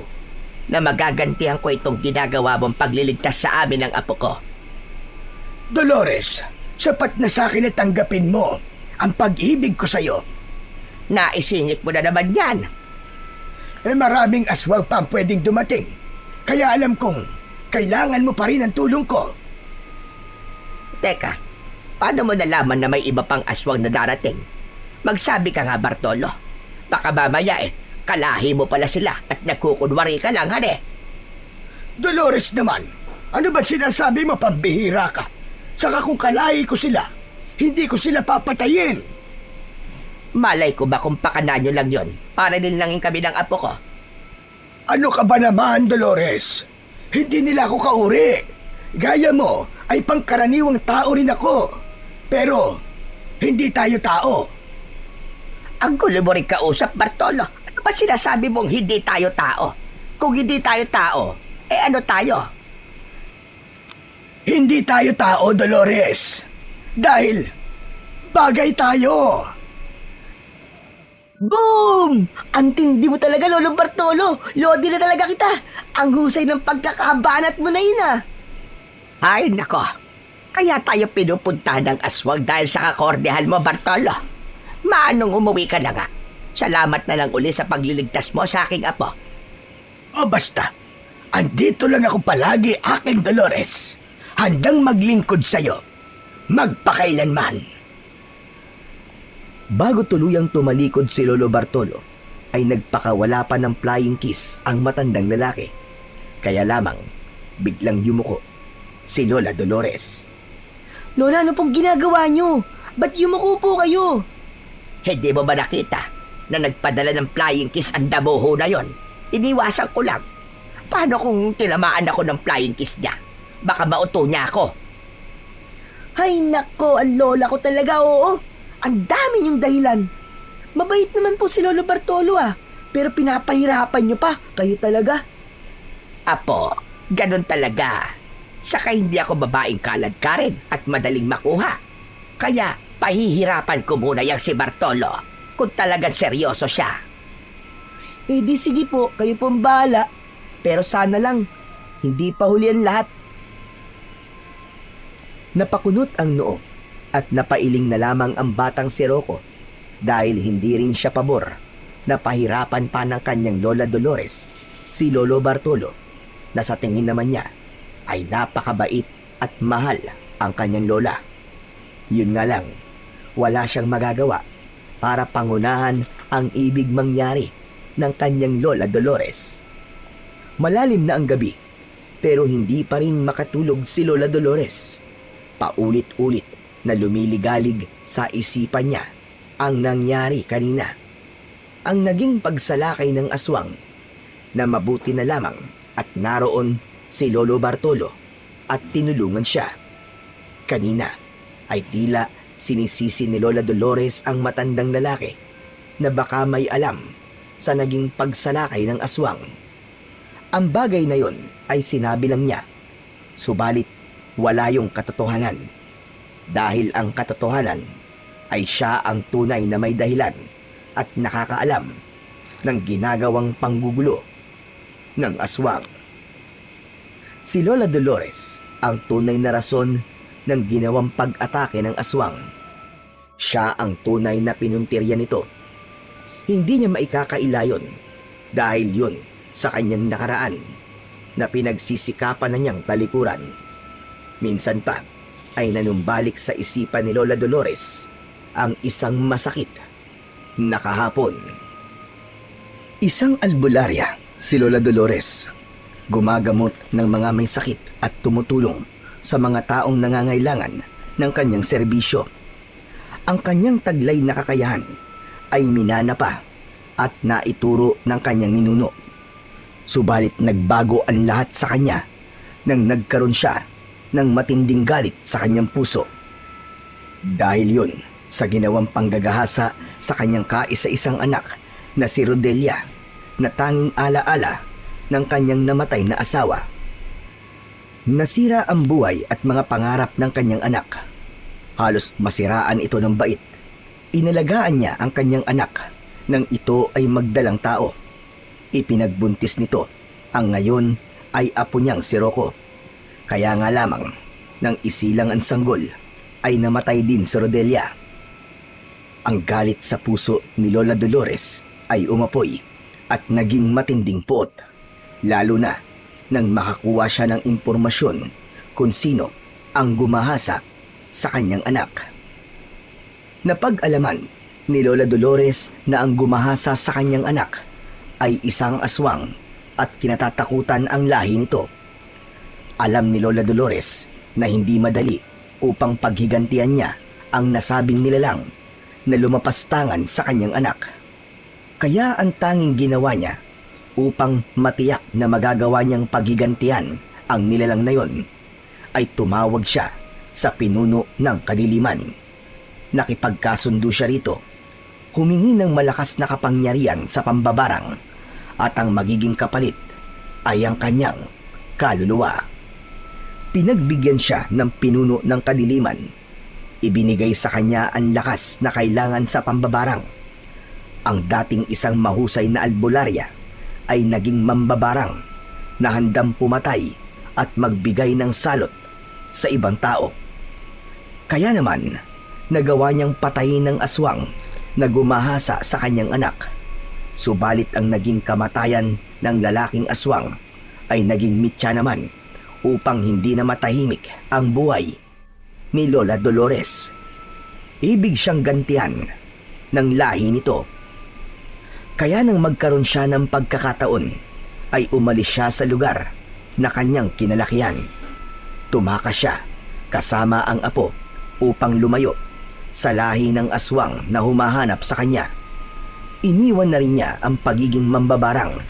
na magagantihan ko itong ginagawa mong pagliligtas sa amin ng apo ko. Dolores, sapat na sa akin na tanggapin mo ang pag-ibig ko sa'yo. Naisingit mo na naman yan. Maraming aswang pa ang pwedeng dumating. Kaya alam kong kailangan mo pa rin ang tulong ko. Teka, paano mo nalaman na may iba pang aswang na darating? Magsabi ka nga, Bartolo. Baka mamaya kalahi mo pala sila at nagkukunwari ka lang, hane? Dolores naman, ano ba sinasabi mo, pambihira ka? Saka kung kalahi ko sila, hindi ko sila papatayin. Malay ko ba kung pakana nyo lang yon para nilangin kami ng apo ko? Ano ka ba naman, Dolores? Hindi nila ako kauri. Gaya mo ay pangkaraniwang tao rin ako. Pero, hindi tayo tao. Ang gulo mo rin kausap, Bartolo. Ano ba sinasabi mong hindi tayo tao? Kung hindi tayo tao, ano tayo? Hindi tayo tao, Dolores. Dahil, bagay tayo. Boom! Ang tindi mo talaga, Lolo Bartolo. Lodi na talaga kita. Ang husay ng pagkakabanat mo na yun, ah. Ay, nako. Kaya tayo pinupunta ng aswang dahil sa kakordehan mo, Bartolo. Maanong umuwi ka na nga? Salamat na lang uli sa pagliligtas mo sa aking apo. O basta, andito lang ako palagi, aking Dolores. Handang maglingkod sa'yo. Magpakailanman. Bago tuluyang tumalikod si Lolo Bartolo, ay nagpakawala pa ng flying kiss ang matandang lalaki. Kaya lamang, biglang yumuko si Lola Dolores. Lola, ano pong ginagawa nyo? Ba't yumuko po kayo? Hindi mo ba nakita na nagpadala ng flying kiss ang damuho na yon? Iniwasan ko lang. Paano kung tinamaan ako ng flying kiss niya? Baka mauto niya ako. Ay nako, ang lola ko talaga, oo. Ang dami niyong dahilan. Mabait naman po si Lolo Bartolo, ah. Pero pinapahirapan niyo pa. Kayo talaga. Apo, ganun talaga. Saka hindi ako babaeng kalad-karin at madaling makuha. Kaya pahihirapan ko muna yang si Bartolo kung talagang seryoso siya. Eh di sige po, kayo pong bahala. Pero sana lang, hindi pa huli ang lahat. Napakunot ang noo at napailing na lamang ang batang si Rocco dahil hindi rin siya pabor na pahirapan pa ng kanyang Lola Dolores, si Lolo Bartolo, na sa tingin naman niya ay napakabait at mahal ang kanyang lola. Yun nga lang, wala siyang magagawa para pangunahan ang ibig mangyari ng kanyang Lola Dolores. Malalim na ang gabi pero hindi pa rin makatulog si Lola Dolores. Paulit-ulit na lumiligalig sa isipan niya ang nangyari kanina. Ang naging pagsalakay ng aswang na mabuti na lamang at naroon si Lolo Bartolo at tinulungan siya. Kanina ay tila sinisisi ni Lola Dolores ang matandang lalaki na baka may alam sa naging pagsalakay ng aswang. Ang bagay na yon ay sinabi lang niya, subalit wala yung katotohanan. Dahil ang katotohanan ay siya ang tunay na may dahilan at nakakaalam ng ginagawang panggugulo ng aswang. Si Lola Dolores ang tunay na rason ng ginawang pag-atake ng aswang. Siya ang tunay na pinuntirya nito. Hindi niya maikakailayon dahil yun sa kanyang nakaraan na pinagsisikapan na niyang talikuran. Minsan pa ay nanumbalik sa isipan ni Lola Dolores ang isang masakit na kahapon. Isang albularya si Lola Dolores. gumagamot ng mga may sakit at tumutulong sa mga taong nangangailangan ng kanyang serbisyo. Ang kanyang taglay na kakayahan ay minana pa at naituro ng kanyang ninuno. Subalit nagbago ang lahat sa kanya nang nagkaroon siya ng matinding galit sa kanyang puso. Dahil yun sa ginawang panggagahasa sa kanyang kaisa-isang anak na si Rodelia, na tanging alaala ng kanyang namatay na asawa. Nasira ang buhay at mga pangarap ng kanyang anak. Halos masiraan ito ng bait. Inalagaan niya ang kanyang anak nang ito ay magdalang tao. Ipinagbuntis nito ang ngayon ay apo niyang si Rocco. Kaya nga lamang nang isilang ang sanggol ay namatay din si Rodelia. Ang galit sa puso ni Lola Dolores ay umapoy at naging matinding puot, lalo na nang makakuha siya ng impormasyon kung sino ang gumahasa sa kanyang anak. Napag-alaman ni Lola Dolores na ang gumahasa sa kanyang anak ay isang aswang at kinatatakutan ang lahi nito. Alam ni Lola Dolores na hindi madali upang paghigantihan niya ang nasabing nilalang na lumapastangan sa kanyang anak. Kaya ang tanging ginawa niya upang matiyak na magagawa niyang paghigantihan ang nilalang na yon ay tumawag siya sa pinuno ng kadiliman. Nakipagkasundo siya rito, humingi ng malakas na kapangyarihan sa pambabarang at ang magiging kapalit ay ang kanyang kaluluwa. Pinagbigyan siya ng pinuno ng kadiliman. Ibinigay sa kanya ang lakas na kailangan sa pambabarang. Ang dating isang mahusay na albularya ay naging mambabarang na handang pumatay at magbigay ng salot sa ibang tao. Kaya naman, nagawa niyang patayin ng aswang na gumahasa sa kanyang anak. Subalit ang naging kamatayan ng lalaking aswang ay naging mitya naman upang hindi na matahimik ang buhay ni Lola Dolores. Ibig siyang gantihan ng lahi nito. Kaya nang magkaroon siya ng pagkakataon, ay umalis siya sa lugar na kanyang kinalakihan. Tumakas siya kasama ang apo upang lumayo sa lahi ng aswang na humahanap sa kanya. Iniwan na rin niya ang pagiging mambabarang.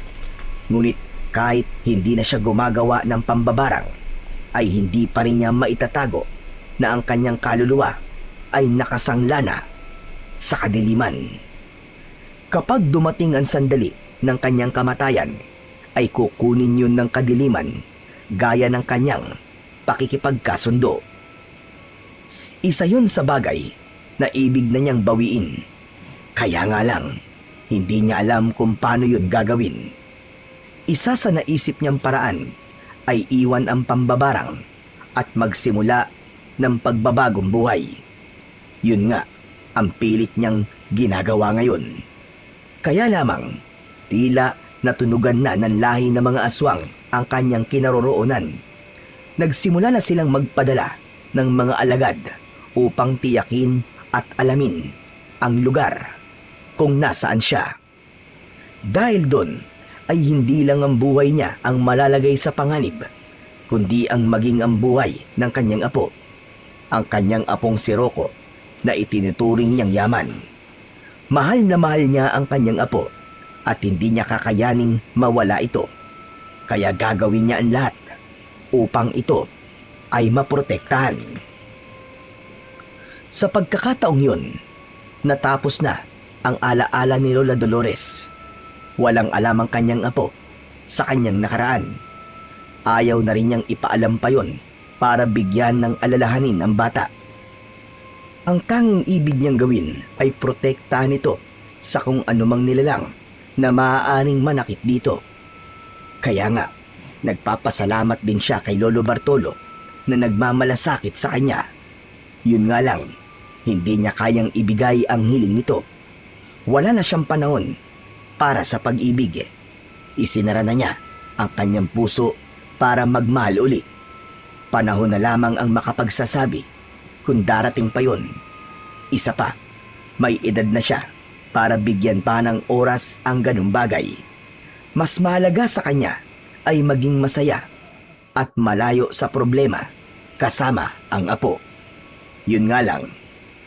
Ngunit kahit hindi na siya gumagawa ng pambabarang, ay hindi pa rin niya maitatago na ang kanyang kaluluwa ay nakasangla na sa kadiliman. Kapag dumating ang sandali ng kanyang kamatayan, ay kukunin yun ng kadiliman gaya ng kanyang pakikipagkasundo. Isa yun sa bagay na ibig na niyang bawiin. Kaya nga lang, hindi niya alam kung paano yun gagawin. Isa sa naisip niyang paraan ay iwan ang pambabarang at magsimula ng pagbabagong buhay. Yun nga ang pilit niyang ginagawa ngayon. Kaya lamang, tila natunugan na ng lahi ng mga aswang ang kanyang kinaroroonan. Nagsimula na silang magpadala ng mga alagad upang tiyakin at alamin ang lugar kung nasaan siya. Dahil doon ay hindi lang ang buhay niya ang malalagay sa panganib, kundi ang maging ang buhay ng kanyang apo, ang kanyang apong si Rocco na itinuturing niyang yaman. Mahal na mahal niya ang kanyang apo at hindi niya kakayaning mawala ito. Kaya gagawin niya ang lahat upang ito ay maprotektahan. Sa pagkakataong yun, natapos na ang alaala ni Lola Dolores. Walang alam ang kanyang apo sa kanyang nakaraan. Ayaw na rin niyang ipaalam pa yun para bigyan ng alalahanin ang bata. Ang tanging ibig niyang gawin ay protektahan ito sa kung anumang nilalang na maaaring manakit dito. Kaya nga, nagpapasalamat din siya kay Lolo Bartolo na nagmamalasakit sa kanya. Yun nga lang, hindi niya kayang ibigay ang hiling nito. Wala na siyang panahon para sa pag-ibig. Isinara na niya ang kanyang puso para magmahal uli. Panahon na lamang ang makapagsasabi kung darating pa yun. Isa pa, may edad na siya para bigyan pa ng oras ang ganung bagay. Mas mahalaga sa kanya ay maging masaya at malayo sa problema kasama ang apo. Yun nga lang,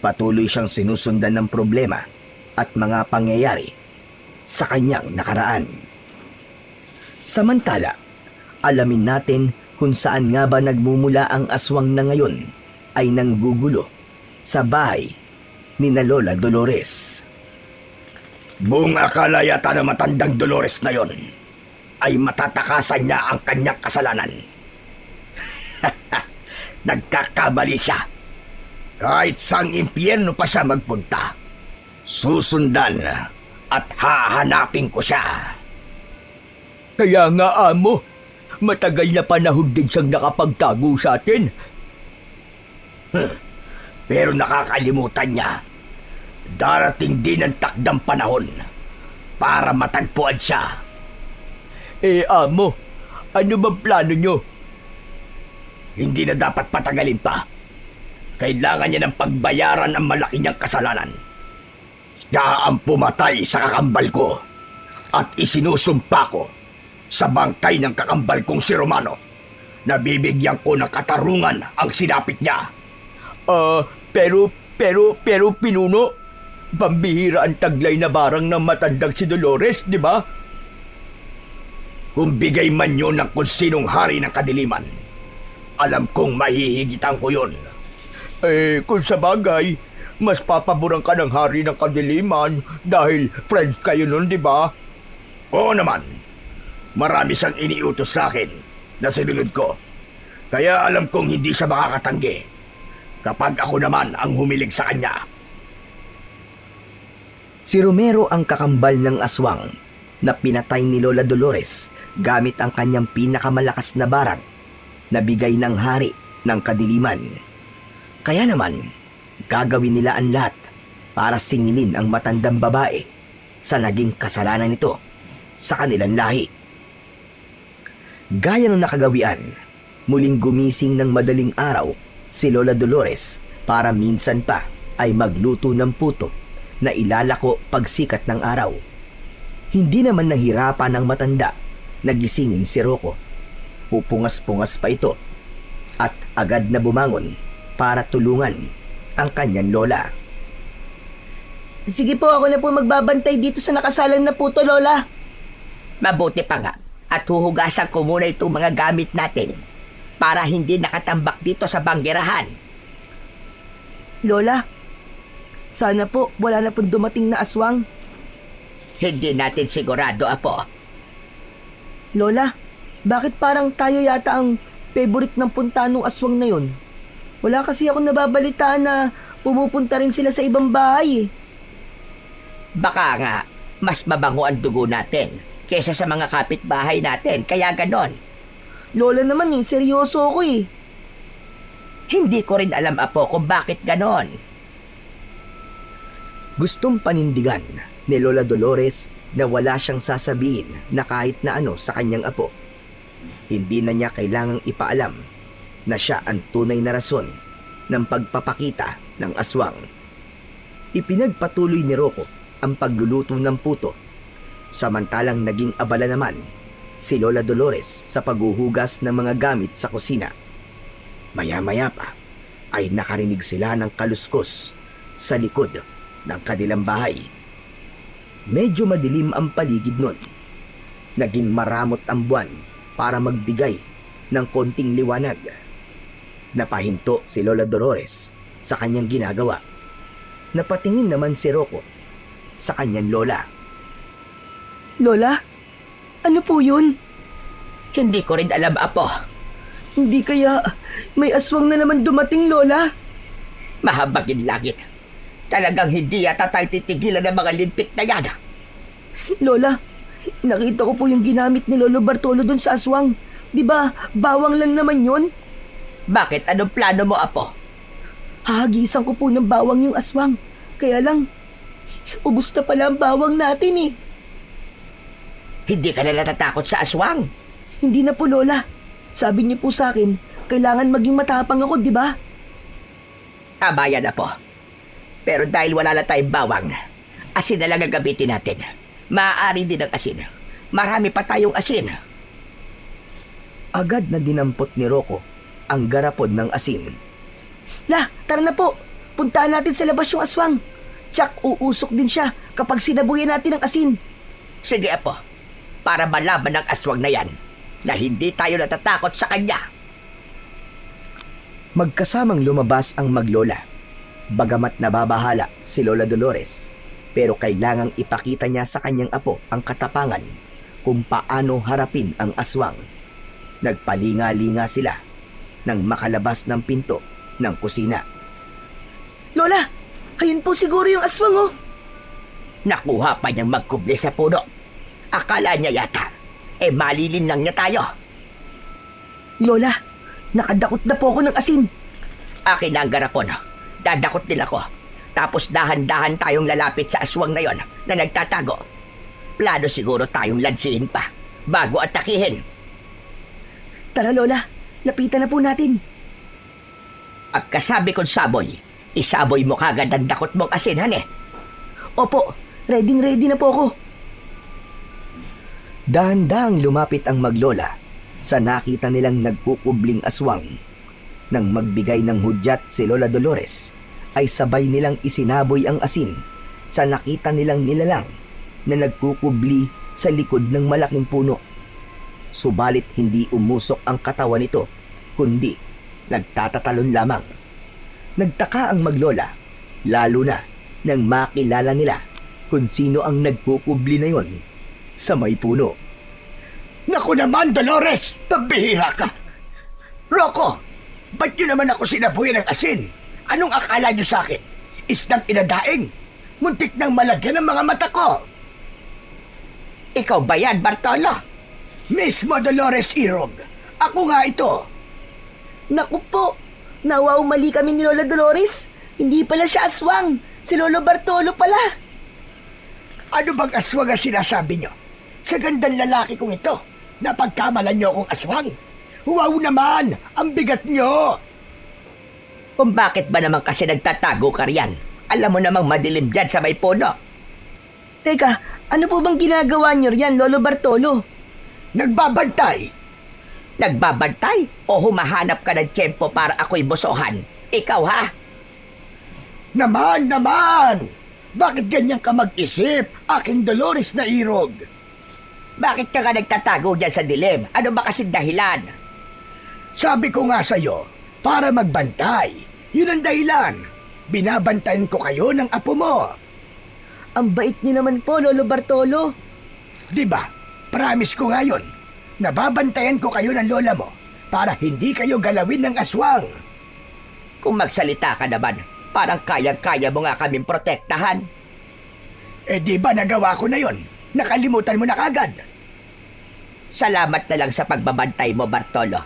patuloy siyang sinusundan ng problema at mga pangyayari sa kanyang nakaraan. Samantala, alamin natin kung saan nga ba nagmumula ang aswang na ngayon ay nanggugulo sa bahay ni na Lola Dolores. Buong akala yata na matandang Dolores na yon ay matatakasan niya ang kanyang kasalanan. Nagkakamali siya. Kahit saang impyerno pa siya magpunta, susundan at hahanapin ko siya. Kaya nga, amo, matagal na panahon din siyang nakapagtago sa atin. Pero nakakalimutan niya, darating din ang takdang panahon para matagpuan siya. Amo, ano bang plano nyo? Hindi na dapat patagalin pa. Kailangan niya ng pagbayaran ang malaki niyang kasalanan. Siya ang pumatay sa kakambal ko at isinusumpa ko sa bangkay ng kakambal kong si Romano. Nabibigyan ko ng katarungan ang sinapit niya. Pero pinuno, pambihira ang taglay na barang ng matandang si Dolores, di ba? Kung bigay man yun ng kung sinong hari ng kadiliman, alam kong mahihigitan ko yun. Kung sa bagay, mas papaboran ka ng hari ng kadiliman dahil friends kayo nun, di ba? Oo naman. Marami siyang iniutos sa akin na sinunod ko. Kaya alam kong hindi siya makakatanggi kapag ako naman ang humilig sa kanya. Si Romero ang kakambal ng aswang na pinatay ni Lola Dolores gamit ang kanyang pinakamalakas na barang na bigay ng hari ng kadiliman. Kaya naman, gagawin nila ang lahat para singilin ang matandang babae sa naging kasalanan nito sa kanilang lahi. Gaya ng nakagawian, muling gumising ng madaling araw si Lola Dolores para minsan pa ay magluto ng puto na ilalako pagsikat ng araw. Hindi naman nahirapan ang matanda na gisingin si Rocco. Pupungas-pungas pa ito at agad na bumangon para tulungan ang kanyang lola. Sige po, ako na po magbabantay dito sa nakasalang na puto, Lola. Mabuti pa nga at huhugasan ko muna itong mga gamit natin para hindi nakatambak dito sa banggerahan. Lola, sana po wala na pong dumating na aswang. Hindi natin sigurado, apo. Lola, bakit parang tayo yata ang favorite ng punta ng aswang na yun? Wala kasi ako nababalitaan na pumupunta rin sila sa ibang bahay. Baka nga, mas mabango ang dugo natin kesa sa mga kapitbahay natin, kaya ganon. Lola naman seryoso ako eh. Hindi ko rin alam, apo, kung bakit ganon. Gustong panindigan ni Lola Dolores na wala siyang sasabihin na kahit na ano sa kanyang apo. Hindi na niya kailangang ipaalam na siya ang tunay na rason ng pagpapakita ng aswang. Ipinagpatuloy ni Rocco ang pagluluto ng puto, samantalang naging abala naman si Lola Dolores sa paghuhugas ng mga gamit sa kusina. Maya-maya pa ay nakarinig sila ng kaluskos sa likod ng kanilang bahay. Medyo madilim ang paligid nun. Naging maramot ang buwan para magbigay ng konting liwanag. Napahinto si Lola Dolores sa kanyang ginagawa. Napatingin naman si Rocco sa kanyang lola. Lola, ano po yun? Hindi ko rin alam, apo. Hindi kaya may aswang na naman dumating, Lola? Mahabagin langit. Talagang hindi yata tayo titigilan ng mga lintik na yan. Lola, nakita ko po yung ginamit ni Lolo Bartolo dun sa aswang. Di ba, bawang lang naman yun? Bakit? Anong plano mo, apo? Hahagisan ko po ng bawang yung aswang. Kaya lang, ubus na pala ang bawang natin eh. Hindi ka na natatakot sa aswang? Hindi na po, Lola. Sabi niyo po sa akin, kailangan maging matapang ako, di ba? Tama yan, apo. Pero dahil wala na tayong bawang, asin na lang ang gamitin natin. Maaari din ang asin. Marami pa tayong asin. Agad na dinampot ni Rocco ang garapon ng asin. La, tara na po. Puntahan natin sa labas yung aswang. Tsak, uusok din siya kapag sinabuyan natin ang asin. Sige, Apo. Para malaman ng aswang na yan na hindi tayo natatakot sa kanya. Magkasamang lumabas ang maglola. Bagamat nababahala si Lola Dolores, pero kailangang ipakita niya sa kanyang apo ang katapangan kung paano harapin ang aswang. Nagpalinga-linga sila nang makalabas ng pinto ng kusina. Lola, ayun po siguro yung aswang, oh. Nakuha pa niyang magkubli sa puno. Akala niya yata, malilin lang niya tayo. Lola, nakadakot na po ako ng asin. Akin na ang garapon. Dadakot din ako. Tapos dahan-dahan tayong lalapit sa aswang na yon na nagtatago. Plano siguro tayong lansihin pa bago atakihin. Tara, Lola, lapitan na po natin. Pagkasabi kong saboy, isaboy mo kagad ang dakot mong asin, hane? Opo, ready na po ako. Dahan-dahang lumapit ang maglola sa nakita nilang nagkukubling aswang. Nang magbigay ng hudyat si Lola Dolores, ay sabay nilang isinaboy ang asin sa nakita nilang nilalang na nagkukubli sa likod ng malaking puno. Subalit hindi umusok ang katawan nito, kundi nagtatatalon lamang. Nagtaka ang maglola, lalo na nang makilala nila kung sino ang nagkukubli na yon sa may puno. Naku naman, Dolores! Pambihira ka! Rocco, ba't nyo naman ako sinabuyan ng asin? Anong akala nyo sa akin? Isdang inadaing? Muntik nang malagyan ng mga mata ko! Ikaw ba yan, Bartolo? Mismo, Dolores Irog! Ako nga ito! Naku po, nawaw mali kami ni Lola Dolores. Hindi pala siya aswang. Si Lolo Bartolo pala. Ano bang aswang ang sinasabi nyo? Sa gandang lalaki kong ito, napagkamalan nyo akong aswang? Wow naman! Ang bigat nyo! Kung bakit ba naman kasi nagtatago ka riyan? Alam mo namang madilim dyan sa may puno. Teka, ano po bang ginagawa niyo riyan, Lolo Bartolo? Nagbabantay! Nagbabantay o humahanap ka ng tiyempo para ako'y bosohan? Ikaw, ha? Naman! Bakit ganyan ka mag-isip, aking Dolores na Irog? Bakit ka nagtatago dyan sa dilim? Ano ba kasing dahilan? Sabi ko nga sa'yo, para magbantay. Yun ang dahilan. Binabantayan ko kayo ng apo mo. Ang bait niyo naman po, Lolo Bartolo. Diba? Promise ko nga yun. Nababantayan ko kayo ng lola mo para hindi kayo galawin ng aswang. Kung magsalita ka naman, parang kayang-kaya mo nga kaming protektahan. Di ba nagawa ko na yon? Nakalimutan mo na kagad. Salamat na lang sa pagbabantay mo, Bartolo.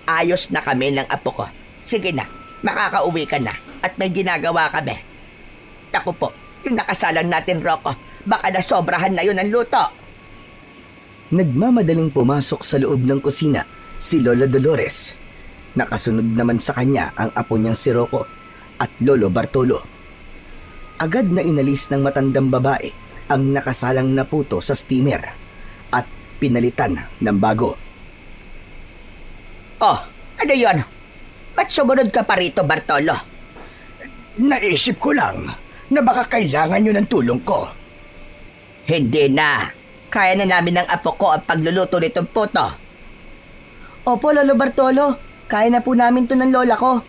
Ayos na kami ng apo ko. Sige na, makakauwi ka na at may ginagawa kami. Naku po, yung nakasalang natin, Rocco, baka nasobrahan na yun ang luto. Nagmamadaling pumasok sa loob ng kusina si Lola Dolores. Nakasunod naman sa kanya ang apo niyang si Rocco at Lolo Bartolo. Agad na inalis ng matandang babae ang nakasalang na puto sa steamer at pinalitan ng bago. Oh, ano yon? Ba't sumunod ka pa rito, Bartolo? Naisip ko lang na baka kailangan nyo ng tulong ko. Hindi na. Kaya na namin ng apo ko ang pagluluto nitong puto. Opo, Lolo Bartolo. Kaya na po namin to ng lola ko.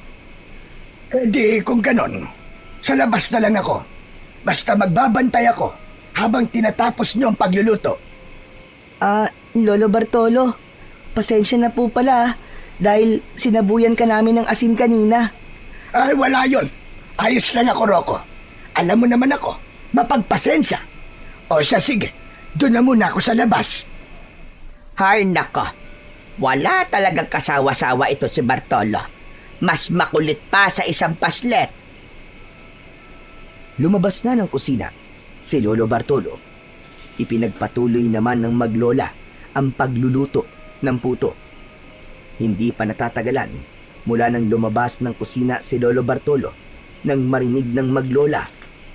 Di kung ganon, sa labas na lang ako. Basta magbabantay ako habang tinatapos nyo ang pagluluto. Lolo Bartolo, pasensya na po pala dahil sinabuyan ka namin ng asin kanina. Ay, wala yon. Ayos lang ako, Rocco. Alam mo naman ako, mapagpasensya. O siya, sige. Doon na muna ako sa labas. Hay nako, wala talagang kasawa-sawa ito si Bartolo. Mas makulit pa sa isang paslet. Lumabas na ng kusina si Lolo Bartolo. Ipinagpatuloy naman ng maglola ang pagluluto ng puto. Hindi pa natatagalan mula nang lumabas ng kusina si Lolo Bartolo nang marinig ng maglola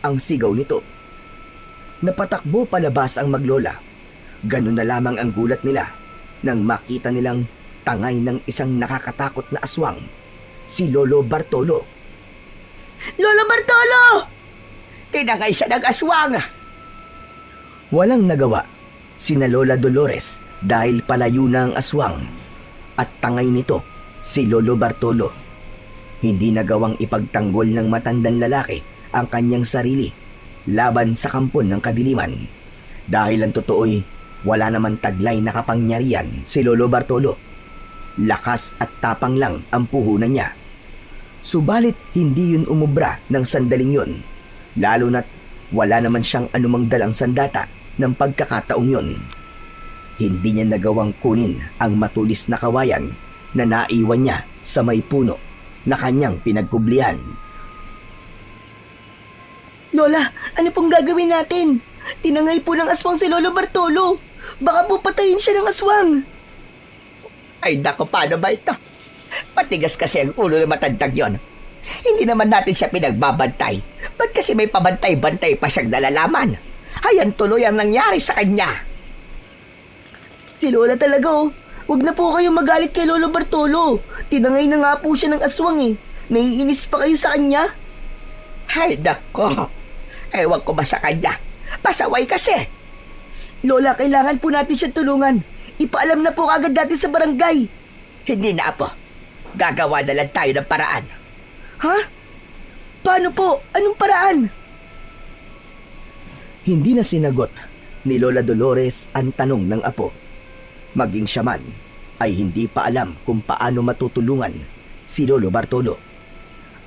ang sigaw nito. Napatakbo palabas ang maglola. Ganun na lamang ang gulat nila nang makita nilang tangay ng isang nakakatakot na aswang, si Lolo Bartolo. Lolo Bartolo! Tinangay siya ng aswang! Walang nagawa sina Lola Dolores dahil palayo na ang aswang at tangay nito si Lolo Bartolo. Hindi nagawang ipagtanggol ng matandang lalaki ang kanyang sarili laban sa kampon ng kadiliman dahil ang totoo'y wala naman taglay na kapangyarihan si Lolo Bartolo. Lakas at tapang lang ang puhunan niya. Subalit hindi yun umubra ng sandaling yun, lalo na't wala naman siyang anumang dalang sandata ng pagkakataong yun. Hindi niya nagawang kunin ang matulis na kawayan na naiwan niya sa may puno na kanyang pinagkublihan. Lola, ano pong gagawin natin? Tinangay po ng aswang si Lolo Bartolo. Baka po patayin siya ng aswang. Ay nako, paano ba ito? Matigas kasi ang ulo ng matandang yon. Hindi naman natin siya pinagbabantay. Ba't kasi may pabantay-bantay pa siyang nalalaman? Ayan tuloy ang nangyari sa kanya. Si Lola talaga oh. Huwag na po kayo magalit kay Lolo Bartolo. Tinangay na nga po siya ng aswang eh. Naiinis pa kayo sa kanya? Ay nako, ewan ko ba sa kanya? Pasaway kasi. Lola, kailangan po natin siya tulungan. Ipaalam na po agad natin sa barangay. Hindi na, Apo. Gagawa na lang tayo ng paraan. Ha? Paano po? Anong paraan? Hindi na sinagot ni Lola Dolores ang tanong ng apo. Maging siya man ay hindi pa alam kung paano matutulungan si Lolo Bartolo.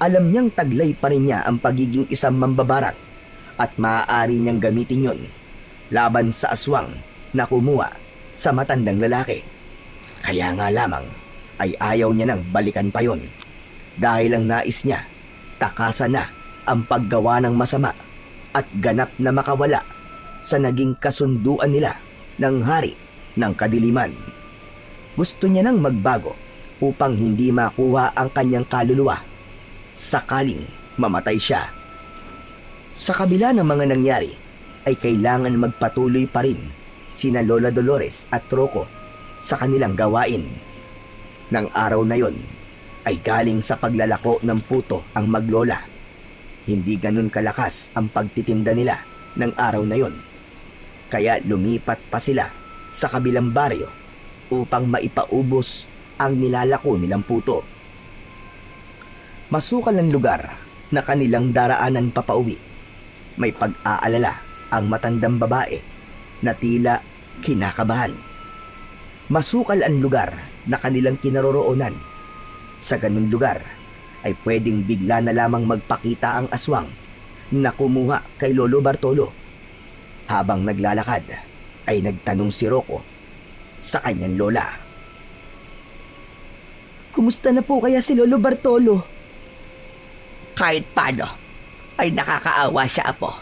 Alam niyang taglay pa rin niya ang pagiging isang mambabarak at maaari niyang gamitin yon laban sa aswang na kumuha sa matandang lalaki. Kaya nga lamang ay ayaw niya nang balikan pa yon dahil ang nais niya takasan na ang paggawa ng masama at ganap na makawala sa naging kasunduan nila ng hari ng kadiliman. Gusto niya nang magbago upang hindi makuha ang kanyang kaluluwa sakaling mamatay siya. Sa kabila ng mga nangyari ay kailangan magpatuloy pa rin sina Lola Dolores at Rocco sa kanilang gawain. Nang araw na yon ay galing sa paglalako ng puto ang maglola. Hindi ganun kalakas ang pagtitinda nila ng araw na yon. Kaya lumipat pa sila sa kabilang baryo upang maipaubos ang nilalako nilang puto. Masukal ang lugar na kanilang daraanan papauwi. May pag-aalala ang matandang babae na tila kinakabahan. Masukal ang lugar na kanilang kinaroroonan. Sa ganung lugar ay pwedeng bigla na lamang magpakita ang aswang na kumuha kay Lolo Bartolo. Habang naglalakad ay nagtanong si Rocco sa kanyang lola. Kumusta na po kaya si Lolo Bartolo? Kahit paano, ay nakakaawa siya, Apo.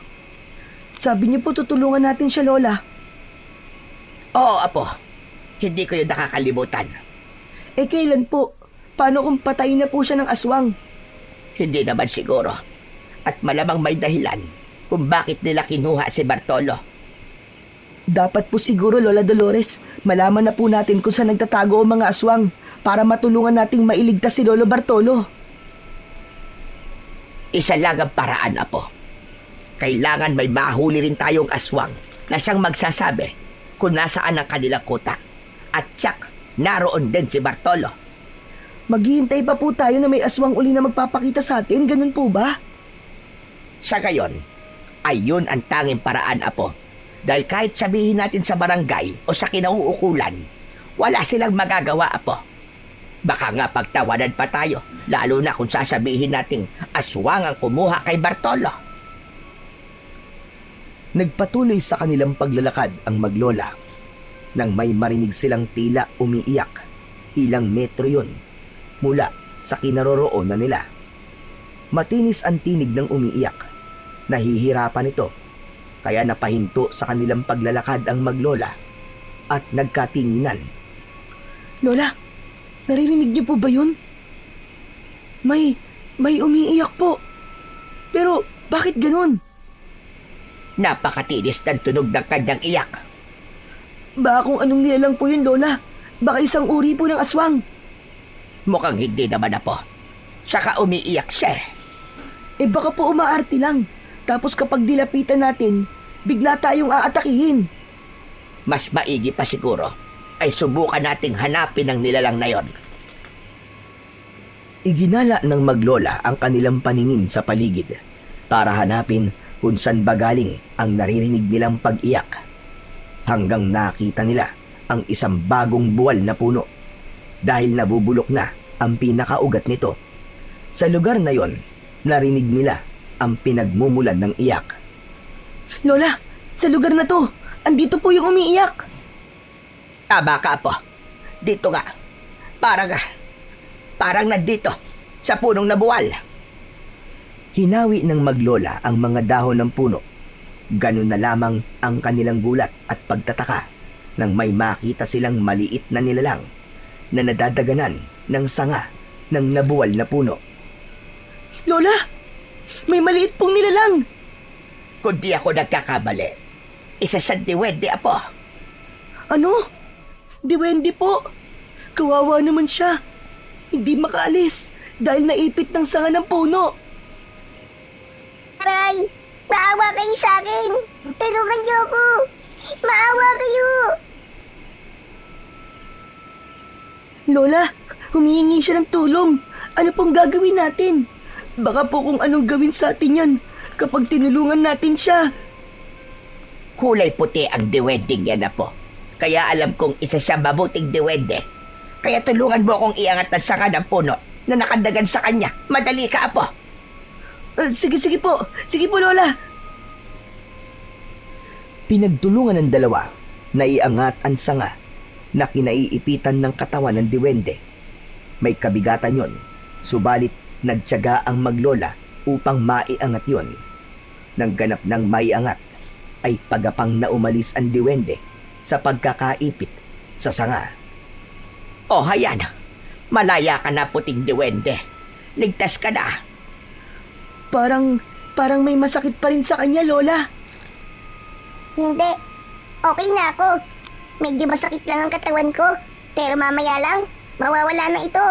Sabi niyo po tutulungan natin siya, Lola. Oo, Apo. Hindi ko yun nakakalimutan. Eh kailan po? Paano kung patayin na po siya ng aswang? Hindi naman siguro. At malamang may dahilan kung bakit nila kinuha si Bartolo. Dapat po siguro, Lola Dolores, malaman na po natin kung saan nagtatago ang mga aswang para matulungan nating mailigtas si Lolo Bartolo. Isa lang ang paraan, Apo. Kailangan may mahuli rin tayong aswang na siyang magsasabi kung nasaan ang kanilang kuta. At tsak, naroon din si Bartolo. Maghihintay pa po tayo na may aswang uli na magpapakita sa atin, ganun po ba? Sa gayon, ay yun ang tanging paraan, Apo. Dahil kahit sabihin natin sa barangay o sa kinauukulan, wala silang magagawa, Apo. Baka nga pagtawanan pa tayo, lalo na kung sasabihin nating aswang ang kumuha kay Bartolo. Nagpatuloy sa kanilang paglalakad ang maglola nang may marinig silang tila umiiyak. Ilang metro yun mula sa kinaroroonan nila. Matinis ang tinig ng umiiyak. Nahihirapan ito, kaya napahinto sa kanilang paglalakad ang maglola at nagkatinginan. Lola, naririnig niyo po ba yun? May umiiyak po. Pero bakit ganun? Napakatinis ng tunog ng kanyang iyak. Baka kung anong nilalang po yun, Lola. Baka isang uri po ng aswang. Mukhang hindi naman, Apo. Saka umiiyak siya eh. Eh baka po umaarte lang. Tapos kapag dilapitan natin, bigla tayong aatakihin. Mas maigi pa siguro ay subukan nating hanapin ang nilalang na yon. Iginala ng maglola ang kanilang paningin sa paligid para hanapin kung saan ba galing ang naririnig nilang pag-iyak. Hanggang nakita nila ang isang bagong buwal na puno dahil nabubulok na ang pinakaugat nito. Sa lugar na yon, narinig nila ang pinagmumulan ng iyak. Lola, sa lugar na to, andito po yung umiiyak. Tama ka, Apo. Dito nga. Parang nandito sa punong nabuwal. Hinawi ng maglola ang mga dahon ng puno. Ganun na lamang ang kanilang gulat at pagtataka nang may makita silang maliit na nilalang na nadadaganan ng sanga ng nabuwal na puno. Lola, may maliit pong nilalang. Kung di ako nagkakamali, isa sa diwende, Apo. Ano? Diwende po. Kawawa naman siya. Hindi makaalis dahil naipit ng sanga ng puno. Aray! Maawa kayo sa akin! Tulungan niyo ako! Maawa kayo! Lola, humihingi siya ng tulong. Ano pong gagawin natin? Baka po kung anong gawin sa atin yan kapag tinulungan natin siya. Kulay puti ang diwending yan, Apo. Kaya alam kong isa siya mabuting diwende. Kaya tulungan mo akong iangat ang sanga ng puno na nakadagan sa kanya. Madali ka, Apo. Sige po. Sige po, Lola. Pinagtulungan ng dalawa na iangat ang sanga na kinaiipitan ng katawan ng diwende. May kabigatan yon, subalit nagtiyaga ang maglola upang maiangat yon. Nang ganap ng maiangat, ay pagapang na umalis ang diwende sa pagkakaipit sa sanga. O, hayan. Malaya ka na, puting diwende. Ligtas ka na. Parang may masakit pa rin sa kanya, Lola. Hindi. Okay na ako. Medyo masakit lang ang katawan ko. Pero mamaya lang, mawawala na ito.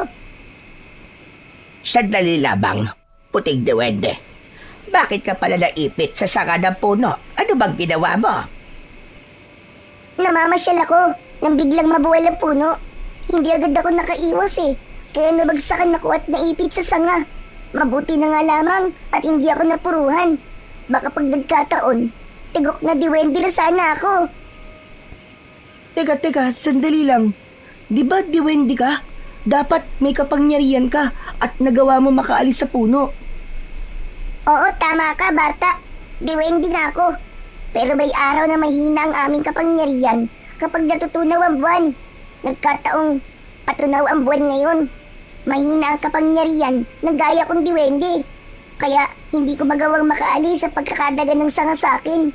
Sandali lamang, puting diwende. Bakit ka pala naipit sa sanga ng puno? Ano bang ginawa mo? Namamasyal ako nang biglang mabuwal ang puno. Hindi agad ako nakaiwas eh. Kaya nabagsakan ako at naipit sa sanga. Mabuti na nga lamang at hindi ako napuruhan. Baka pag nagkataon, tigok na diwende na sana ako. Teka, sandali lang. Di ba diwende ka? Dapat may kapangyarihan ka at nagawa mo makaalis sa puno. Oo, tama ka, bata. Diwende na ako. Pero may araw na mahina ang aming kapangyarihan kapag natutunaw ang buwan. Nagkataong patunaw ang buwan ngayon. Mahina ang kapangyarihan na gaya kong diwende. Kaya hindi ko magawang makaalis sa pagkakadagan ng sanga sa akin.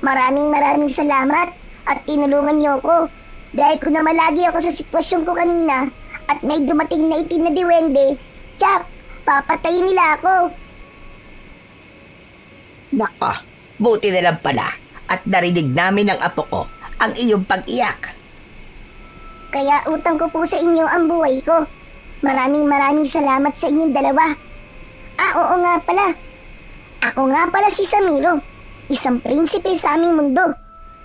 Maraming salamat at tinulungan niyo ako. Dahil kung namalagi ako sa sitwasyon ko kanina at may dumating na itim na diwende, tsak, papatayin nila ako. Nako, buti na lang pala at narinig namin ng apo ko ang iyong pag-iyak. Kaya utang ko po sa inyo ang buhay ko. Maraming salamat sa inyong dalawa. Oo nga pala. Ako nga pala si Samiro, isang prinsipe sa aming mundo.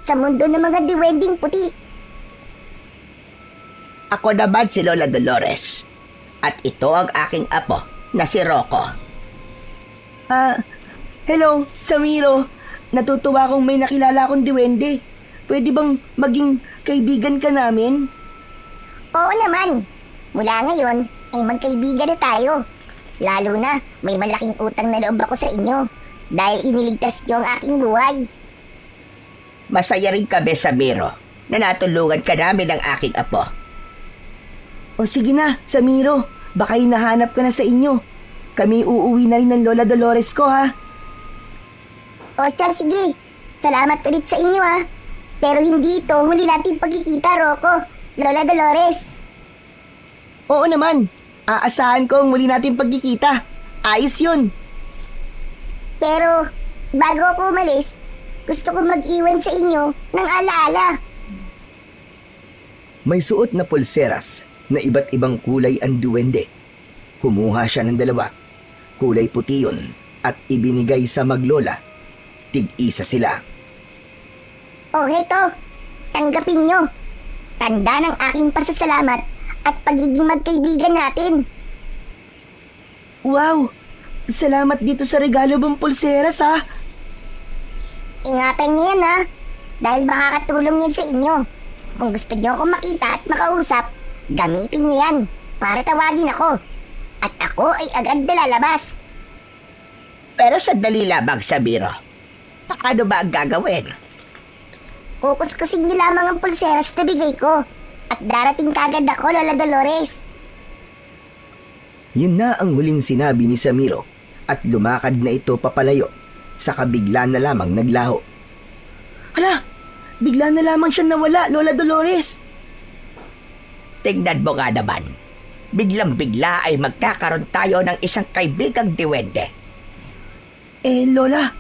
Sa mundo ng mga diwending puti. Ako naman si Lola Dolores. At ito ang aking apo na si Rocco. Hello, Samiro. Natutuwa akong may nakilala akong diwende. Pwede bang maging kaibigan ka namin? Oo naman. Mula ngayon, ay magkaibigan na tayo. Lalo na, may malaking utang na loob ako sa inyo. Dahil iniligtas niyo ang aking buhay. Masaya rin kami, Samiro, na natulungan ka namin ng aking apo. O sige na, Samiro. Baka hinahanap ka na sa inyo. Kami uuwi na rin ng Lola Dolores ko, ha? O siya, sige. Salamat ulit sa inyo, ha. Pero hindi ito huli natin pagkikita, Rocco. Lola Dolores. Oo naman. Aasahan ko ang muli natin pagkikita. Ayos yun. Pero, bago ako umalis, gusto ko mag-iwan sa inyo ng alaala. May suot na pulseras na iba't ibang kulay ang duwende. Kumuha siya ng 2. Kulay puti yun at ibinigay sa maglola. Tig-isa sila. O heto, tanggapin nyo. Tanda ng aking pasasalamat at pagiging magkaibigan natin. Wow! Salamat dito sa regalo mong pulseras ha. Ingatan nyo yan ha, dahil makakatulong yan sa inyo. Kung gusto nyo akong makita at makausap, gamitin nyo yan para tawagin ako. At ako ay agad na lalabas. Pero sandali lamang, Samiro. Paano ba ang gagawin? Kukuskusin nyo lamang ang pulseras na bigay ko. At darating kagad ako, Lola Dolores. Yun na ang huling sinabi ni Samiro at lumakad na ito papalayo. Saka bigla na lamang naglaho. Hala! Bigla na lamang siya nawala, Lola Dolores. Tingnan mo nga naman. Biglang-bigla ay magkakaroon tayo ng isang kaibigang diwende. Lola,